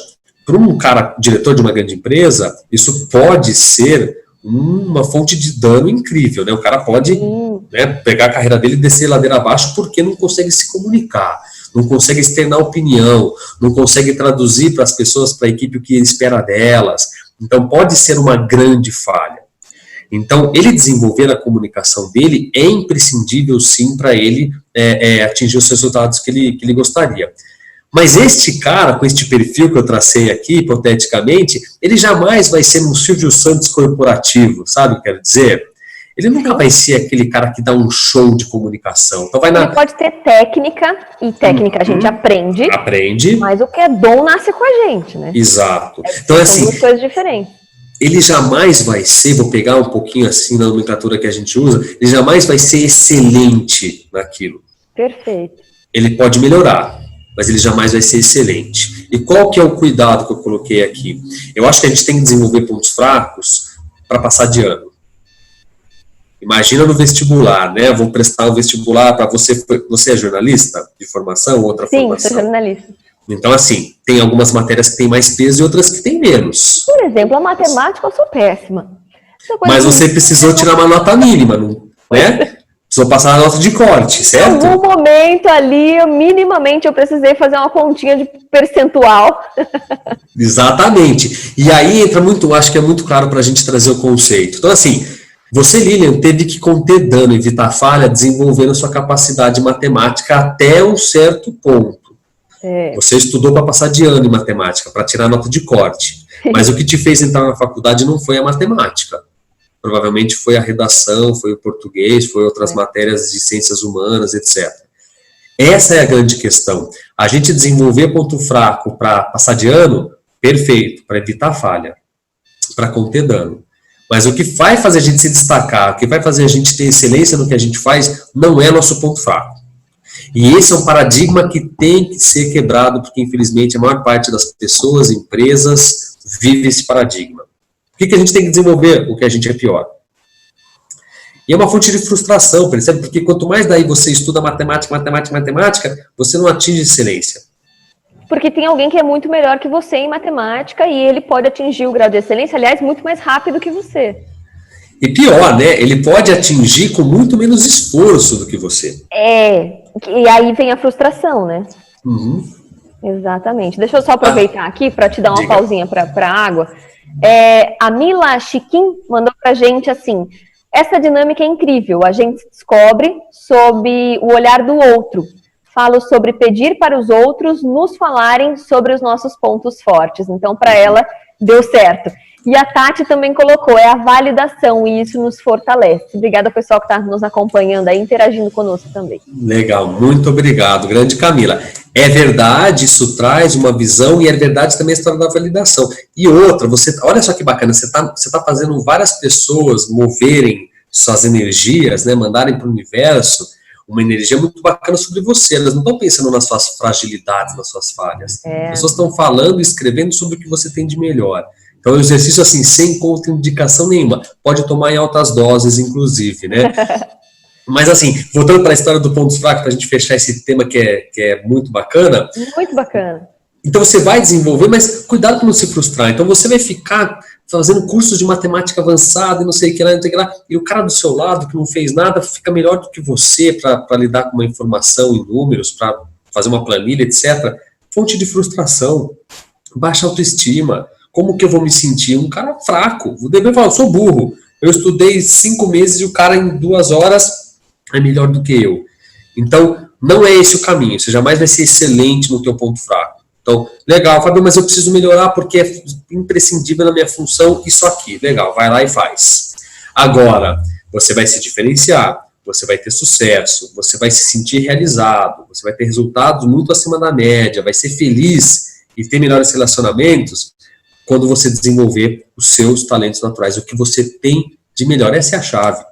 para um cara, diretor de uma grande empresa, isso pode ser uma fonte de dano incrível, né? O cara pode, né, pegar a carreira dele e descer ladeira abaixo porque não consegue se comunicar, não consegue externar opinião, não consegue traduzir para as pessoas, para a equipe, o que ele espera delas. Então pode ser uma grande falha. Então ele desenvolver a comunicação dele é imprescindível sim para ele atingir os resultados que ele gostaria. Mas este cara, com este perfil que eu tracei aqui, hipoteticamente, ele jamais vai ser um Silvio Santos corporativo, sabe o que eu quero dizer? Ele nunca vai ser aquele cara que dá um show de comunicação. Então Ele pode ter técnica, e técnica a gente aprende. Aprende. Mas o que é dom nasce com a gente, né? Exato. Então, são assim, duas coisas diferentes. Ele jamais vai ser, vou pegar um pouquinho assim na nomenclatura que a gente usa, ele jamais vai ser excelente naquilo. Perfeito. Ele pode melhorar, mas ele jamais vai ser excelente. E qual que é o cuidado que eu coloquei aqui? Eu acho que a gente tem que desenvolver pontos fracos para passar de ano. Imagina no vestibular, né? Eu vou prestar o vestibular para você. Você é jornalista de formação, outra formação? Sim, sou jornalista. Então, assim, tem algumas matérias que têm mais peso e outras que têm menos. Por exemplo, a matemática eu sou péssima. Mas você precisou tirar uma nota mínima, né? Precisou passar a nota de corte, certo? Em algum momento ali, minimamente, eu precisei fazer uma continha de percentual. Exatamente. E aí entra muito, acho que é muito claro para a gente trazer o conceito. Então, assim, você, Lilian, teve que conter dano, evitar falha, desenvolvendo a sua capacidade matemática até um certo ponto. Você estudou para passar de ano em matemática, para tirar nota de corte. Mas o que te fez entrar na faculdade não foi a matemática. Provavelmente foi a redação, foi o português, foi outras matérias de ciências humanas, etc. Essa é a grande questão. A gente desenvolver ponto fraco para passar de ano, perfeito, para evitar falha, para conter dano. Mas o que vai fazer a gente se destacar, o que vai fazer a gente ter excelência no que a gente faz, não é nosso ponto fraco. E esse é um paradigma que tem que ser quebrado, porque infelizmente a maior parte das pessoas, empresas, vive esse paradigma. O que a gente tem que desenvolver? O que a gente é pior. E é uma fonte de frustração, percebe? Porque quanto mais daí você estuda matemática, você não atinge excelência. Porque tem alguém que é muito melhor que você em matemática e ele pode atingir o grau de excelência, aliás, muito mais rápido que você. E pior, né? Ele pode atingir com muito menos esforço do que você. E aí vem a frustração, né? Uhum. Exatamente. Deixa eu só aproveitar aqui para te dar uma pausinha para água. A Mila Chiquim mandou pra gente assim: essa dinâmica é incrível, a gente descobre sob o olhar do outro. Falo sobre pedir para os outros nos falarem sobre os nossos pontos fortes. Então, para ela, deu certo. E a Tati também colocou, a validação, e isso nos fortalece. Obrigada, pessoal, que está nos acompanhando aí, interagindo conosco também. Legal, muito obrigado, grande Camila. É verdade, isso traz uma visão, e é verdade também a história da validação. E outra, olha só que bacana, você tá fazendo várias pessoas moverem suas energias, né, mandarem para o universo uma energia muito bacana sobre você. Elas não estão pensando nas suas fragilidades, nas suas falhas. As pessoas estão falando e escrevendo sobre o que você tem de melhor. Então, é um exercício assim, sem contraindicação nenhuma. Pode tomar em altas doses, inclusive, né? Mas assim, voltando para a história do pontos fracos, para a gente fechar esse tema que é muito bacana. Muito bacana. Então, você vai desenvolver, mas cuidado para não se frustrar. Então, você vai ficar fazendo cursos de matemática avançada e não sei o que lá, e o cara do seu lado, que não fez nada, fica melhor do que você para lidar com uma informação em números, para fazer uma planilha, etc. Fonte de frustração, baixa autoestima. Como que eu vou me sentir? Um cara fraco. O dever fala, eu sou burro. Eu estudei 5 meses e o cara em 2 horas é melhor do que eu. Então, não é esse o caminho. Você jamais vai ser excelente no teu ponto fraco. Então, legal, Fábio, mas eu preciso melhorar porque é imprescindível na minha função isso aqui. Legal, vai lá e faz. Agora, você vai se diferenciar, você vai ter sucesso, você vai se sentir realizado, você vai ter resultados muito acima da média, vai ser feliz e ter melhores relacionamentos quando você desenvolver os seus talentos naturais, o que você tem de melhor. Essa é a chave.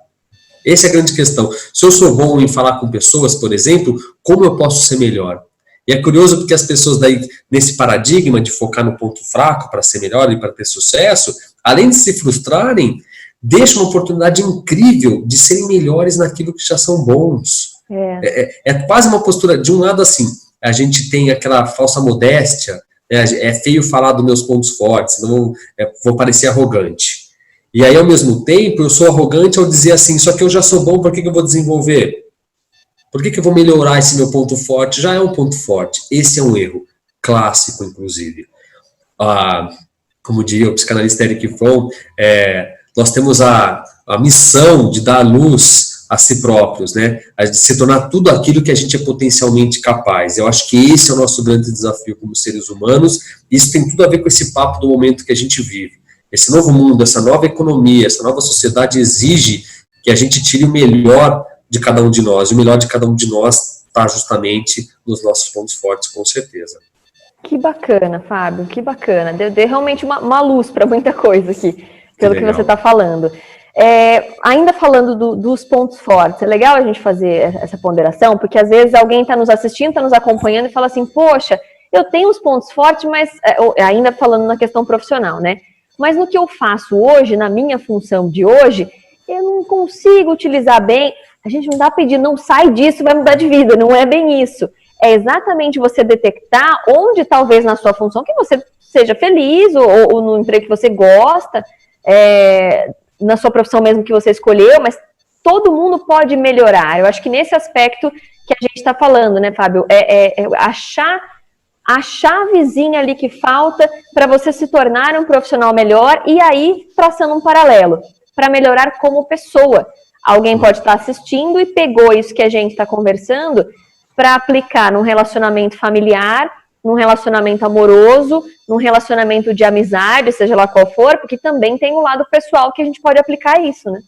Essa é a grande questão. Se eu sou bom em falar com pessoas, por exemplo, como eu posso ser melhor? E é curioso porque as pessoas daí, nesse paradigma de focar no ponto fraco para ser melhor e para ter sucesso, além de se frustrarem, deixam uma oportunidade incrível de serem melhores naquilo que já são bons. É quase uma postura, de um lado assim, a gente tem aquela falsa modéstia, É feio falar dos meus pontos fortes, não vou parecer arrogante. E aí, ao mesmo tempo, eu sou arrogante ao dizer assim, só que eu já sou bom, por que eu vou desenvolver? Por que eu vou melhorar esse meu ponto forte? Já é um ponto forte. Esse é um erro clássico, inclusive. Como diria o psicanalista Eric Fromm, nós temos a missão de dar luz a si próprios, né? De se tornar tudo aquilo que a gente é potencialmente capaz. Eu acho que esse é o nosso grande desafio como seres humanos. Isso tem tudo a ver com esse papo do momento que a gente vive. Esse novo mundo, essa nova economia, essa nova sociedade exige que a gente tire o melhor de cada um de nós. E o melhor de cada um de nós está justamente nos nossos pontos fortes, com certeza. Que bacana, Fábio, que bacana. Deu realmente uma luz para muita coisa aqui, pelo que você está falando. Ainda falando dos pontos fortes, é legal a gente fazer essa ponderação, porque às vezes alguém está nos assistindo, está nos acompanhando e fala assim, poxa, eu tenho os pontos fortes, mas ainda falando na questão profissional, né? Mas no que eu faço hoje, na minha função de hoje, eu não consigo utilizar bem. A gente não dá para pedir, não sai disso, vai mudar de vida, não é bem isso. É exatamente você detectar onde talvez na sua função que você seja feliz, ou no emprego que você gosta, na sua profissão mesmo que você escolheu, mas todo mundo pode melhorar. Eu acho que nesse aspecto que a gente está falando, né, Fábio, achar a chavezinha ali que falta para você se tornar um profissional melhor e aí traçando um paralelo, para melhorar como pessoa. Alguém pode estar assistindo e pegou isso que a gente está conversando para aplicar num relacionamento familiar, num relacionamento amoroso, num relacionamento de amizade, seja lá qual for, porque também tem um lado pessoal que a gente pode aplicar isso, né?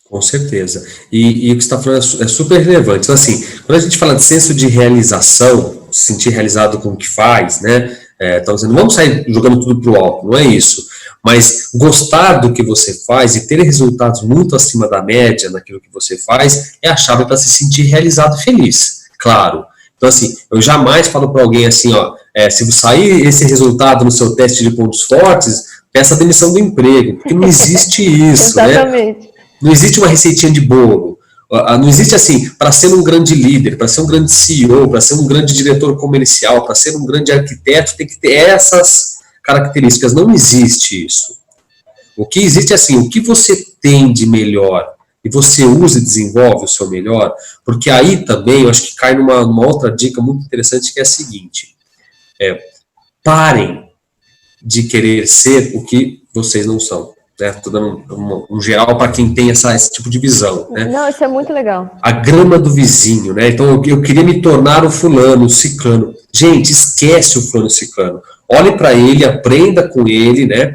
Com certeza. E o que você está falando é super relevante. Então, assim, quando a gente fala de senso de realização, se sentir realizado com o que faz, né? Então, não vamos sair jogando tudo pro alto, não é isso. Mas gostar do que você faz e ter resultados muito acima da média naquilo que você faz é a chave para se sentir realizado e feliz, claro. Então, assim, eu jamais falo para alguém assim, se sair esse resultado no seu teste de pontos fortes, peça a demissão do emprego, porque não existe isso, Exatamente. né? Não existe uma receitinha de bolo. Não existe assim, para ser um grande líder, para ser um grande CEO, para ser um grande diretor comercial, para ser um grande arquiteto, tem que ter essas características. Não existe isso. O que existe é assim, o que você tem de melhor e você usa e desenvolve o seu melhor, porque aí também eu acho que cai numa outra dica muito interessante que é a seguinte, parem de querer ser o que vocês não são. Estou dando um geral para quem tem esse tipo de visão. Né? Não, isso é muito legal. A grama do vizinho, né? Então eu queria me tornar o fulano, o ciclano. Gente, esquece o fulano, o ciclano. Olhe para ele, aprenda com ele, né?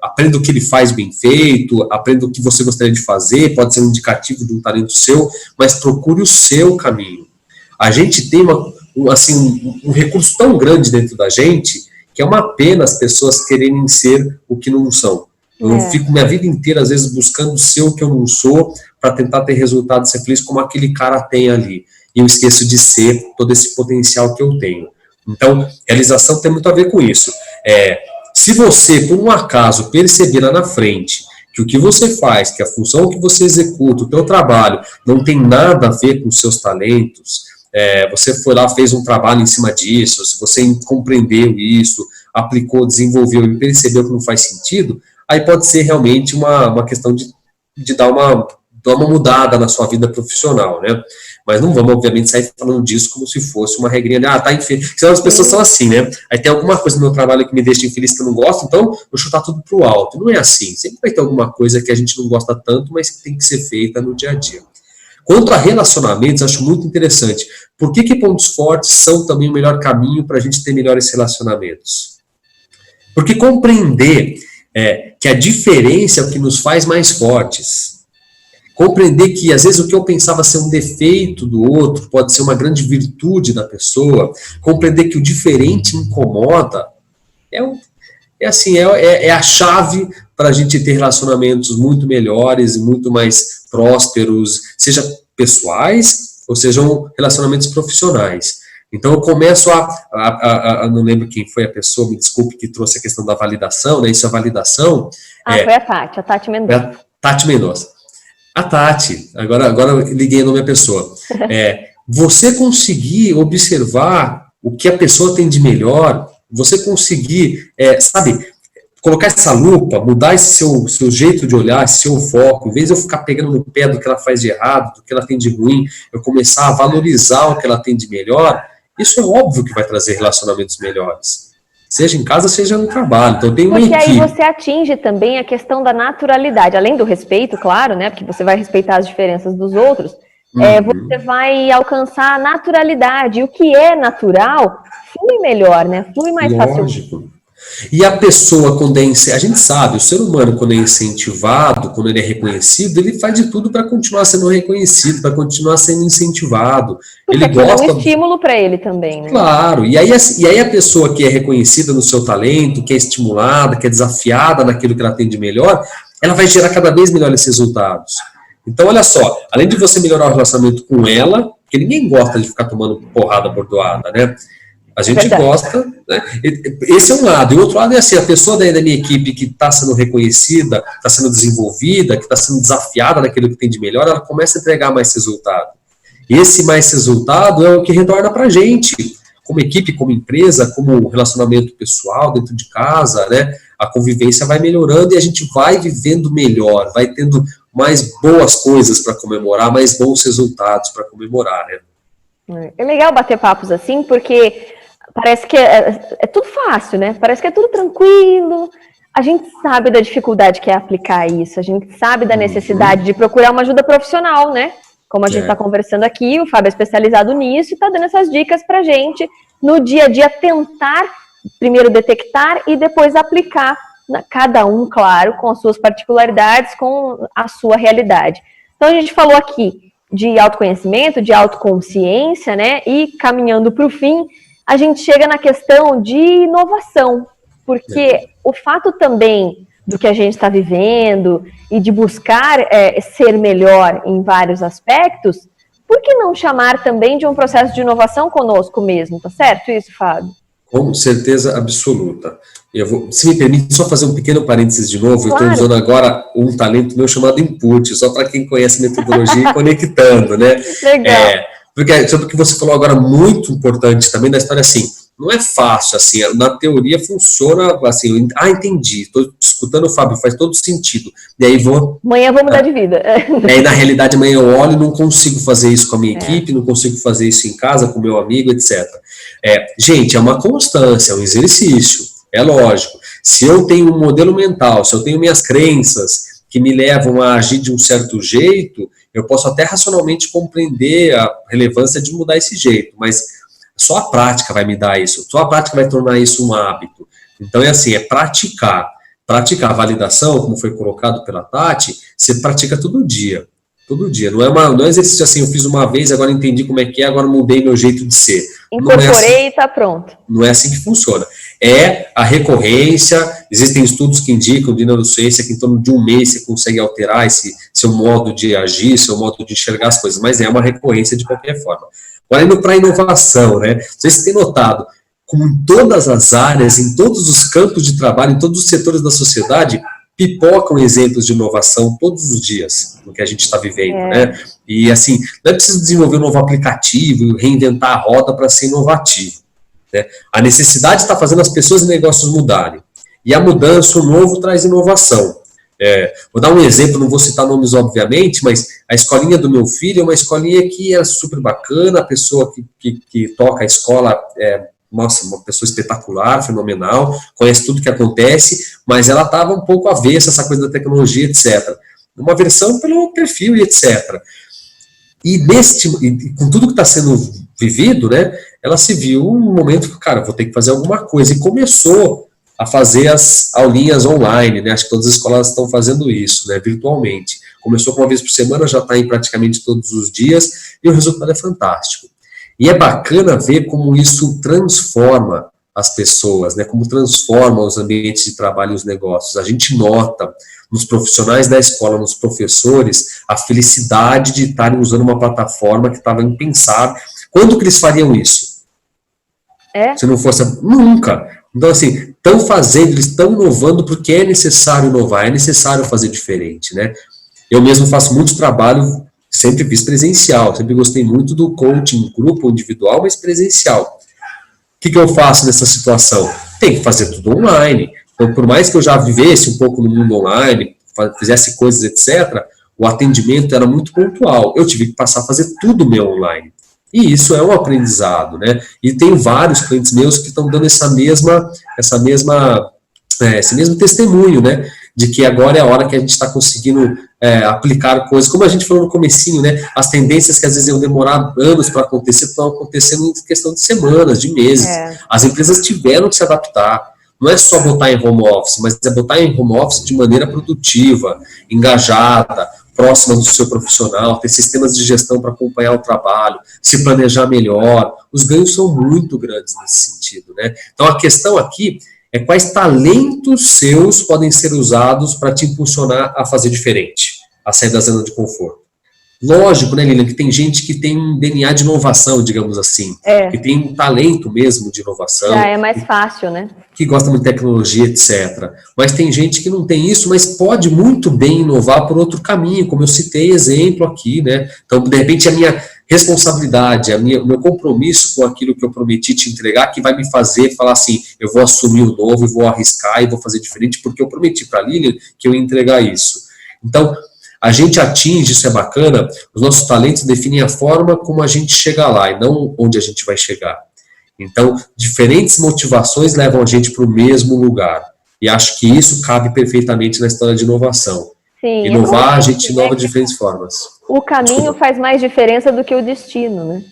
Aprenda o que ele faz bem feito, aprenda o que você gostaria de fazer, pode ser um indicativo de um talento seu, mas procure o seu caminho. A gente tem um recurso tão grande dentro da gente que é uma pena as pessoas quererem ser o que não são. Eu fico minha vida inteira, às vezes, buscando ser o que eu não sou para tentar ter resultado, ser feliz como aquele cara tem ali. E eu esqueço de ser todo esse potencial que eu tenho. Então, realização tem muito a ver com isso. Se você, por um acaso, perceber lá na frente que o que você faz, que a função que você executa, o teu trabalho, não tem nada a ver com os seus talentos, você foi lá, fez um trabalho em cima disso, se você compreendeu isso, aplicou, desenvolveu e percebeu que não faz sentido, aí pode ser realmente uma questão de dar uma mudada na sua vida profissional, né? Mas não vamos, obviamente, sair falando disso como se fosse uma regrinha, tá infeliz. Senão as pessoas são assim, né? Aí tem alguma coisa no meu trabalho que me deixa infeliz que eu não gosto, então vou chutar tudo pro alto. Não é assim. Sempre vai ter alguma coisa que a gente não gosta tanto, mas que tem que ser feita no dia a dia. Quanto a relacionamentos, acho muito interessante. Por que pontos fortes são também o melhor caminho para a gente ter melhores relacionamentos? Porque compreender que a diferença é o que nos faz mais fortes. Compreender que, às vezes, o que eu pensava ser um defeito do outro pode ser uma grande virtude da pessoa. Compreender que o diferente incomoda é a chave para a gente ter relacionamentos muito melhores e muito mais prósperos, seja pessoais ou sejam relacionamentos profissionais. Então eu começo não lembro quem foi a pessoa, me desculpe, que trouxe a questão da validação, né? Isso é validação. Foi a Tati Mendonça. Tati Mendonça. A Tati, agora eu liguei o nome da pessoa. Você conseguir observar o que a pessoa tem de melhor, você conseguir, sabe, colocar essa lupa, mudar esse seu jeito de olhar, esse seu foco, em vez de eu ficar pegando no pé do que ela faz de errado, do que ela tem de ruim, eu começar a valorizar o que ela tem de melhor, isso é óbvio que vai trazer relacionamentos melhores. Seja em casa, seja no trabalho. Então tem uma equipe. Porque aí você atinge também a questão da naturalidade, além do respeito, claro, né? Porque você vai respeitar as diferenças dos outros, você vai alcançar a naturalidade. E o que é natural flui melhor, né? Flui mais facilmente. E a pessoa, quando a gente sabe, o ser humano, quando é incentivado, quando ele é reconhecido, ele faz de tudo para continuar sendo reconhecido, para continuar sendo incentivado. Porque ele gosta. É um estímulo para ele também, né? Claro. E aí a pessoa que é reconhecida no seu talento, que é estimulada, que é desafiada naquilo que ela tem de melhor, ela vai gerar cada vez melhores resultados. Então, olha só, além de você melhorar o relacionamento com ela, porque ninguém gosta de ficar tomando porrada bordoada, né? A gente gosta, né? Esse é um lado. E o outro lado é assim, a pessoa da minha equipe que está sendo reconhecida, está sendo desenvolvida, que está sendo desafiada naquilo que tem de melhor, ela começa a entregar mais resultado. Esse mais resultado é o que retorna para a gente, como equipe, como empresa, como relacionamento pessoal dentro de casa, né? A convivência vai melhorando e a gente vai vivendo melhor, vai tendo mais boas coisas para comemorar, mais bons resultados para comemorar, né? É legal bater papos assim, porque parece que é tudo fácil, né? Parece que é tudo tranquilo. A gente sabe da dificuldade que é aplicar isso, a gente sabe da necessidade de procurar uma ajuda profissional, né? Como a gente está conversando aqui, o Fábio é especializado nisso e está dando essas dicas para a gente, no dia a dia, tentar primeiro detectar e depois aplicar, cada um, claro, com as suas particularidades, com a sua realidade. Então a gente falou aqui de autoconhecimento, de autoconsciência, né? E caminhando para o fim, a gente chega na questão de inovação, porque o fato também do que a gente está vivendo e de buscar ser melhor em vários aspectos, por que não chamar também de um processo de inovação conosco mesmo, tá certo isso, Fábio? Com certeza absoluta. Se me permite só fazer um pequeno parênteses de novo, claro. Eu estou usando agora um talento meu chamado input, só para quem conhece metodologia e conectando, né? Legal. Porque sobre o que você falou agora, muito importante também da história, assim, não é fácil, assim, na teoria funciona, assim, entendi, estou escutando o Fábio, faz todo sentido, e aí amanhã vou mudar de vida. E aí, na realidade, amanhã eu olho e não consigo fazer isso com a minha equipe, não consigo fazer isso em casa, com o meu amigo, etc. Gente, é uma constância, é um exercício, é lógico. Se eu tenho um modelo mental, se eu tenho minhas crenças que me levam a agir de um certo jeito, eu posso até racionalmente compreender a relevância de mudar esse jeito, mas só a prática vai me dar isso, só a prática vai tornar isso um hábito. Então é assim, é praticar. Praticar a validação, como foi colocado pela Tati, você pratica todo dia. Todo dia. Não é um exercício assim, eu fiz uma vez, agora entendi como é que é, agora mudei meu jeito de ser. Incorporei e está pronto. Não é assim que funciona. É a recorrência, existem estudos que indicam de neurociência que em torno de um mês você consegue alterar esse seu modo de agir, seu modo de enxergar as coisas, mas é uma recorrência de qualquer forma. Agora indo para a inovação, né? Vocês têm notado, como em todas as áreas, em todos os campos de trabalho, em todos os setores da sociedade, pipocam exemplos de inovação todos os dias, no que a gente está vivendo, né? E assim, não é preciso desenvolver um novo aplicativo, reinventar a roda para ser inovativo, né? A necessidade está fazendo as pessoas e negócios mudarem. E a mudança, o novo, traz inovação. Vou dar um exemplo, não vou citar nomes obviamente, mas a escolinha do meu filho é uma escolinha que é super bacana, a pessoa que toca a escola nossa, uma pessoa espetacular, fenomenal, conhece tudo que acontece, mas ela estava um pouco avessa essa coisa da tecnologia, etc. Uma versão pelo perfil e etc. E com tudo que está sendo vivido, né, ela se viu um momento que, cara, vou ter que fazer alguma coisa, e começou a fazer as aulinhas online, né, acho que todas as escolas estão fazendo isso, né, virtualmente. Começou com uma vez por semana, já está em praticamente todos os dias, e o resultado é fantástico. E é bacana ver como isso transforma as pessoas, né? Como transforma os ambientes de trabalho e os negócios. A gente nota nos profissionais da escola, nos professores, a felicidade de estarem usando uma plataforma que estava impensável. Quando que eles fariam isso? Se não fosse... Nunca. Então, assim, estão fazendo, eles estão inovando porque é necessário inovar, é necessário fazer diferente, né? Eu mesmo faço muito trabalho... Sempre fiz presencial, sempre gostei muito do coaching, grupo individual, mas presencial. que eu faço nessa situação? Tem que fazer tudo online. Então, por mais que eu já vivesse um pouco no mundo online, fizesse coisas, etc., o atendimento era muito pontual. Eu tive que passar a fazer tudo meu online. E isso é um aprendizado, né? E tem vários clientes meus que estão dando esse mesmo testemunho, né? De que agora é a hora que a gente está conseguindo aplicar coisas, como a gente falou no comecinho, né? As tendências que às vezes iam demorar anos para acontecer, estão acontecendo em questão de semanas, de meses. As empresas tiveram que se adaptar. Não é só botar em home office, mas é botar em home office de maneira produtiva, engajada, próxima do seu profissional, ter sistemas de gestão para acompanhar o trabalho, se planejar melhor. Os ganhos são muito grandes nesse sentido, né? Então, a questão aqui é quais talentos seus podem ser usados para te impulsionar a fazer diferente, a sair da zona de conforto. Lógico, né, Lilian, que tem gente que tem um DNA de inovação, digamos assim, que tem um talento mesmo de inovação. Já é mais fácil, né? Que gosta muito de tecnologia, etc. Mas tem gente que não tem isso, mas pode muito bem inovar por outro caminho, como eu citei exemplo aqui, né? Então, de repente, a minha responsabilidade, o meu compromisso com aquilo que eu prometi te entregar, que vai me fazer falar assim, eu vou assumir o novo, e vou arriscar, e vou fazer diferente, porque eu prometi para a Lilian que eu ia entregar isso. Então, a gente atinge, isso é bacana, os nossos talentos definem a forma como a gente chega lá, e não onde a gente vai chegar. Então, diferentes motivações levam a gente para o mesmo lugar. E acho que isso cabe perfeitamente na história de inovação. Sim, inovar, a gente inova de diferentes formas. O caminho faz mais diferença do que o destino, né?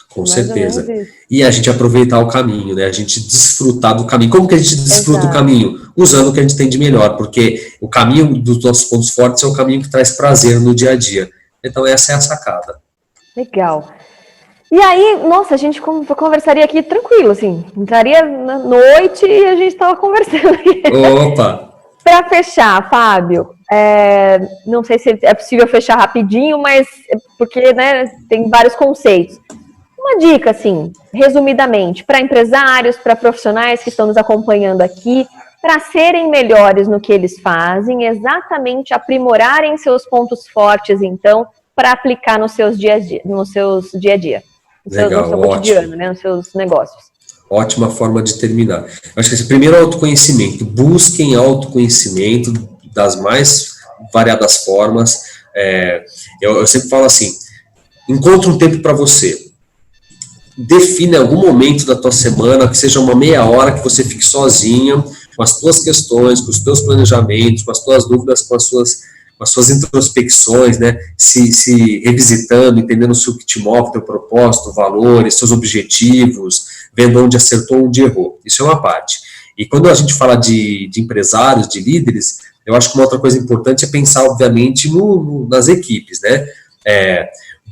Com certeza. E a gente aproveitar o caminho, né? A gente desfrutar do caminho. Como que a gente desfruta o caminho? Usando o que a gente tem de melhor, porque o caminho dos nossos pontos fortes é o caminho que traz prazer no dia a dia. Então, essa é a sacada. Legal. E aí, nossa, a gente conversaria aqui tranquilo, assim. Entraria na noite e a gente estava conversando aqui. Opa! Para fechar, Fábio, não sei se é possível fechar rapidinho, mas porque, né, tem vários conceitos. Uma dica, assim, resumidamente, para empresários, para profissionais que estão nos acompanhando aqui, para serem melhores no que eles fazem, exatamente aprimorarem seus pontos fortes, então, para aplicar nos seus dia a dia, no seu cotidiano, né, nos seus negócios. Ótima forma de terminar. Acho que esse primeiro autoconhecimento. Busquem autoconhecimento das mais variadas formas. Eu sempre falo assim, encontre um tempo para você. Define algum momento da tua semana, que seja uma meia hora, que você fique sozinho, com as tuas questões, com os teus planejamentos, com as tuas dúvidas, com as suas introspecções, né? Se revisitando, entendendo o que te move, teu propósito, valores, seus objetivos, vendo onde acertou, onde errou. Isso é uma parte. E quando a gente fala de empresários, de líderes, eu acho que uma outra coisa importante é pensar, obviamente, nas equipes, né?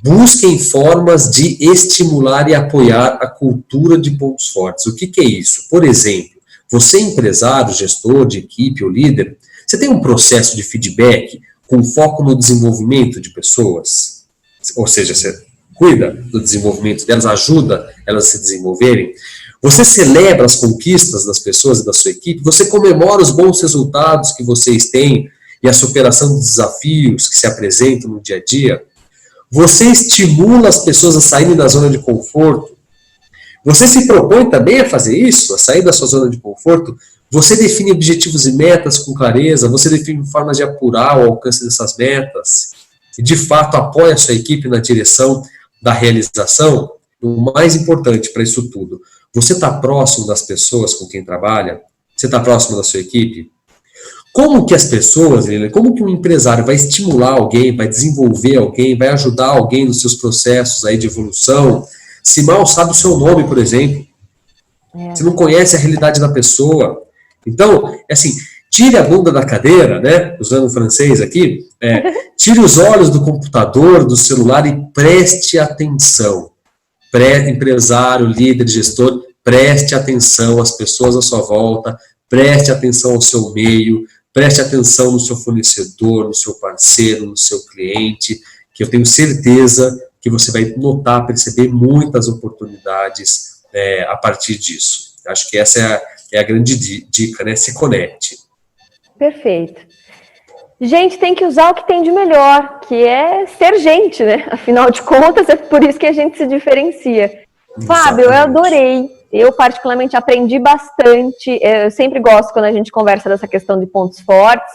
Busquem formas de estimular e apoiar a cultura de pontos fortes. O que é isso? Por exemplo, você empresário, gestor de equipe ou líder, você tem um processo de feedback com foco no desenvolvimento de pessoas? Ou seja, você cuida do desenvolvimento delas, ajuda elas a se desenvolverem? Você celebra as conquistas das pessoas e da sua equipe? Você comemora os bons resultados que vocês têm e a superação dos desafios que se apresentam no dia a dia? Você estimula as pessoas a saírem da zona de conforto? Você se propõe também a fazer isso, a sair da sua zona de conforto? Você define objetivos e metas com clareza? Você define formas de apurar o alcance dessas metas? E, de fato, apoia a sua equipe na direção da realização? O mais importante para isso tudo, você está próximo das pessoas com quem trabalha? Você está próximo da sua equipe? Como que as pessoas, como que um empresário vai estimular alguém, vai desenvolver alguém, vai ajudar alguém nos seus processos aí de evolução, se mal sabe o seu nome, por exemplo? Se não conhece a realidade da pessoa. Então, assim, tire a bunda da cadeira, né, usando o francês aqui, tire os olhos do computador, do celular e preste atenção. Empresário, líder, gestor, preste atenção às pessoas à sua volta, preste atenção ao seu meio, preste atenção no seu fornecedor, no seu parceiro, no seu cliente, que eu tenho certeza que você vai notar, perceber muitas oportunidades a partir disso. Acho que essa é a grande dica, né? Se conecte. Perfeito. Gente tem que usar o que tem de melhor, que é ser gente, né? Afinal de contas, é por isso que a gente se diferencia. Exatamente. Fábio, eu adorei. Eu, particularmente, aprendi bastante. Eu sempre gosto quando a gente conversa dessa questão de pontos fortes,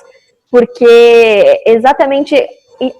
porque exatamente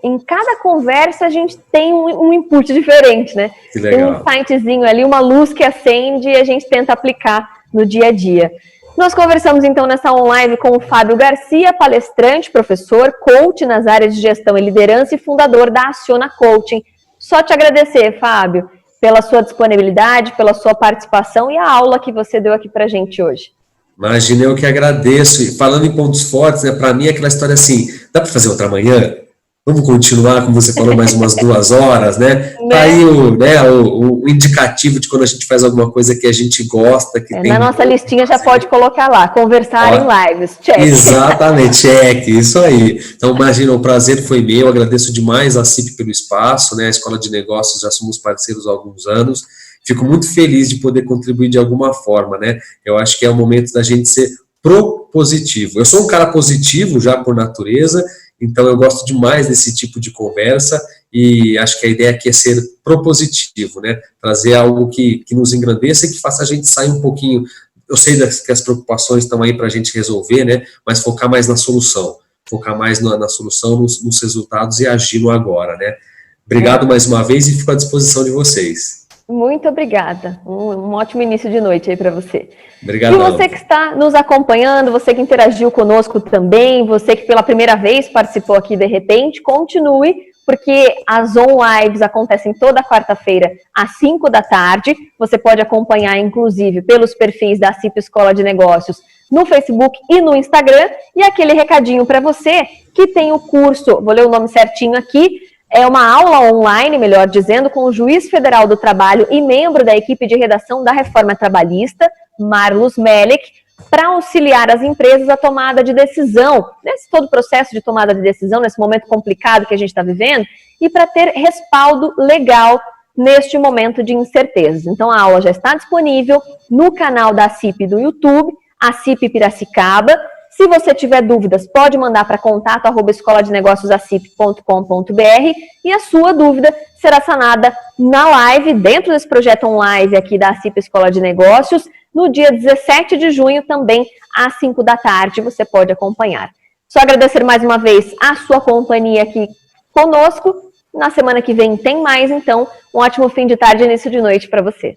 em cada conversa a gente tem um input diferente, né? Que legal. Tem um insightzinho ali, uma luz que acende e a gente tenta aplicar no dia a dia. Nós conversamos então nessa online com o Fábio Garcia, palestrante, professor, coach nas áreas de gestão e liderança e fundador da Aciona Coaching. Só te agradecer, Fábio, pela sua disponibilidade, pela sua participação e a aula que você deu aqui pra gente hoje. Imagina, eu que agradeço. E falando em pontos fortes, né, para mim é aquela história assim, dá para fazer outra manhã? Vamos continuar, como você falou, mais umas 2 horas, né? Tá aí o indicativo de quando a gente faz alguma coisa que a gente gosta. Que tem na nossa listinha já pode colocar lá, conversar em lives, check. Exatamente, check, isso aí. Então, imagina, o prazer foi meu, agradeço demais a CIP pelo espaço, né? A Escola de Negócios, já somos parceiros há alguns anos. Fico muito feliz de poder contribuir de alguma forma, né? Eu acho que é o momento da gente ser propositivo. Eu sou um cara positivo já por natureza, então eu gosto demais desse tipo de conversa e acho que a ideia aqui é ser propositivo, né? Trazer algo que nos engrandeça e que faça a gente sair um pouquinho. Eu sei que as preocupações estão aí para a gente resolver, né? Mas focar mais na solução, focar mais na solução, nos resultados e agir no agora, né? Obrigado mais uma vez e fico à disposição de vocês. Muito obrigada. Um ótimo início de noite aí para você. Obrigadão. E você que está nos acompanhando, você que interagiu conosco também, você que pela primeira vez participou aqui de repente, continue, porque as on-lives acontecem toda quarta-feira às 5 da tarde. Você pode acompanhar, inclusive, pelos perfis da CIP Escola de Negócios no Facebook e no Instagram. E aquele recadinho para você que tem o curso, vou ler o nome certinho aqui, é uma aula online, melhor dizendo, com o juiz federal do trabalho e membro da equipe de redação da reforma trabalhista, Marlos Melek, para auxiliar as empresas a tomada de decisão, nesse todo processo de tomada de decisão, nesse momento complicado que a gente está vivendo, e para ter respaldo legal neste momento de incertezas. Então a aula já está disponível no canal da CIP do YouTube, a CIP Piracicaba. Se você tiver dúvidas, pode mandar para contato@escoladinegociosacip.com.br e a sua dúvida será sanada na live, dentro desse projeto online aqui da CIP Escola de Negócios, no dia 17 de junho, também às 5 da tarde, você pode acompanhar. Só agradecer mais uma vez a sua companhia aqui conosco. Na semana que vem tem mais, então, um ótimo fim de tarde e início de noite para você.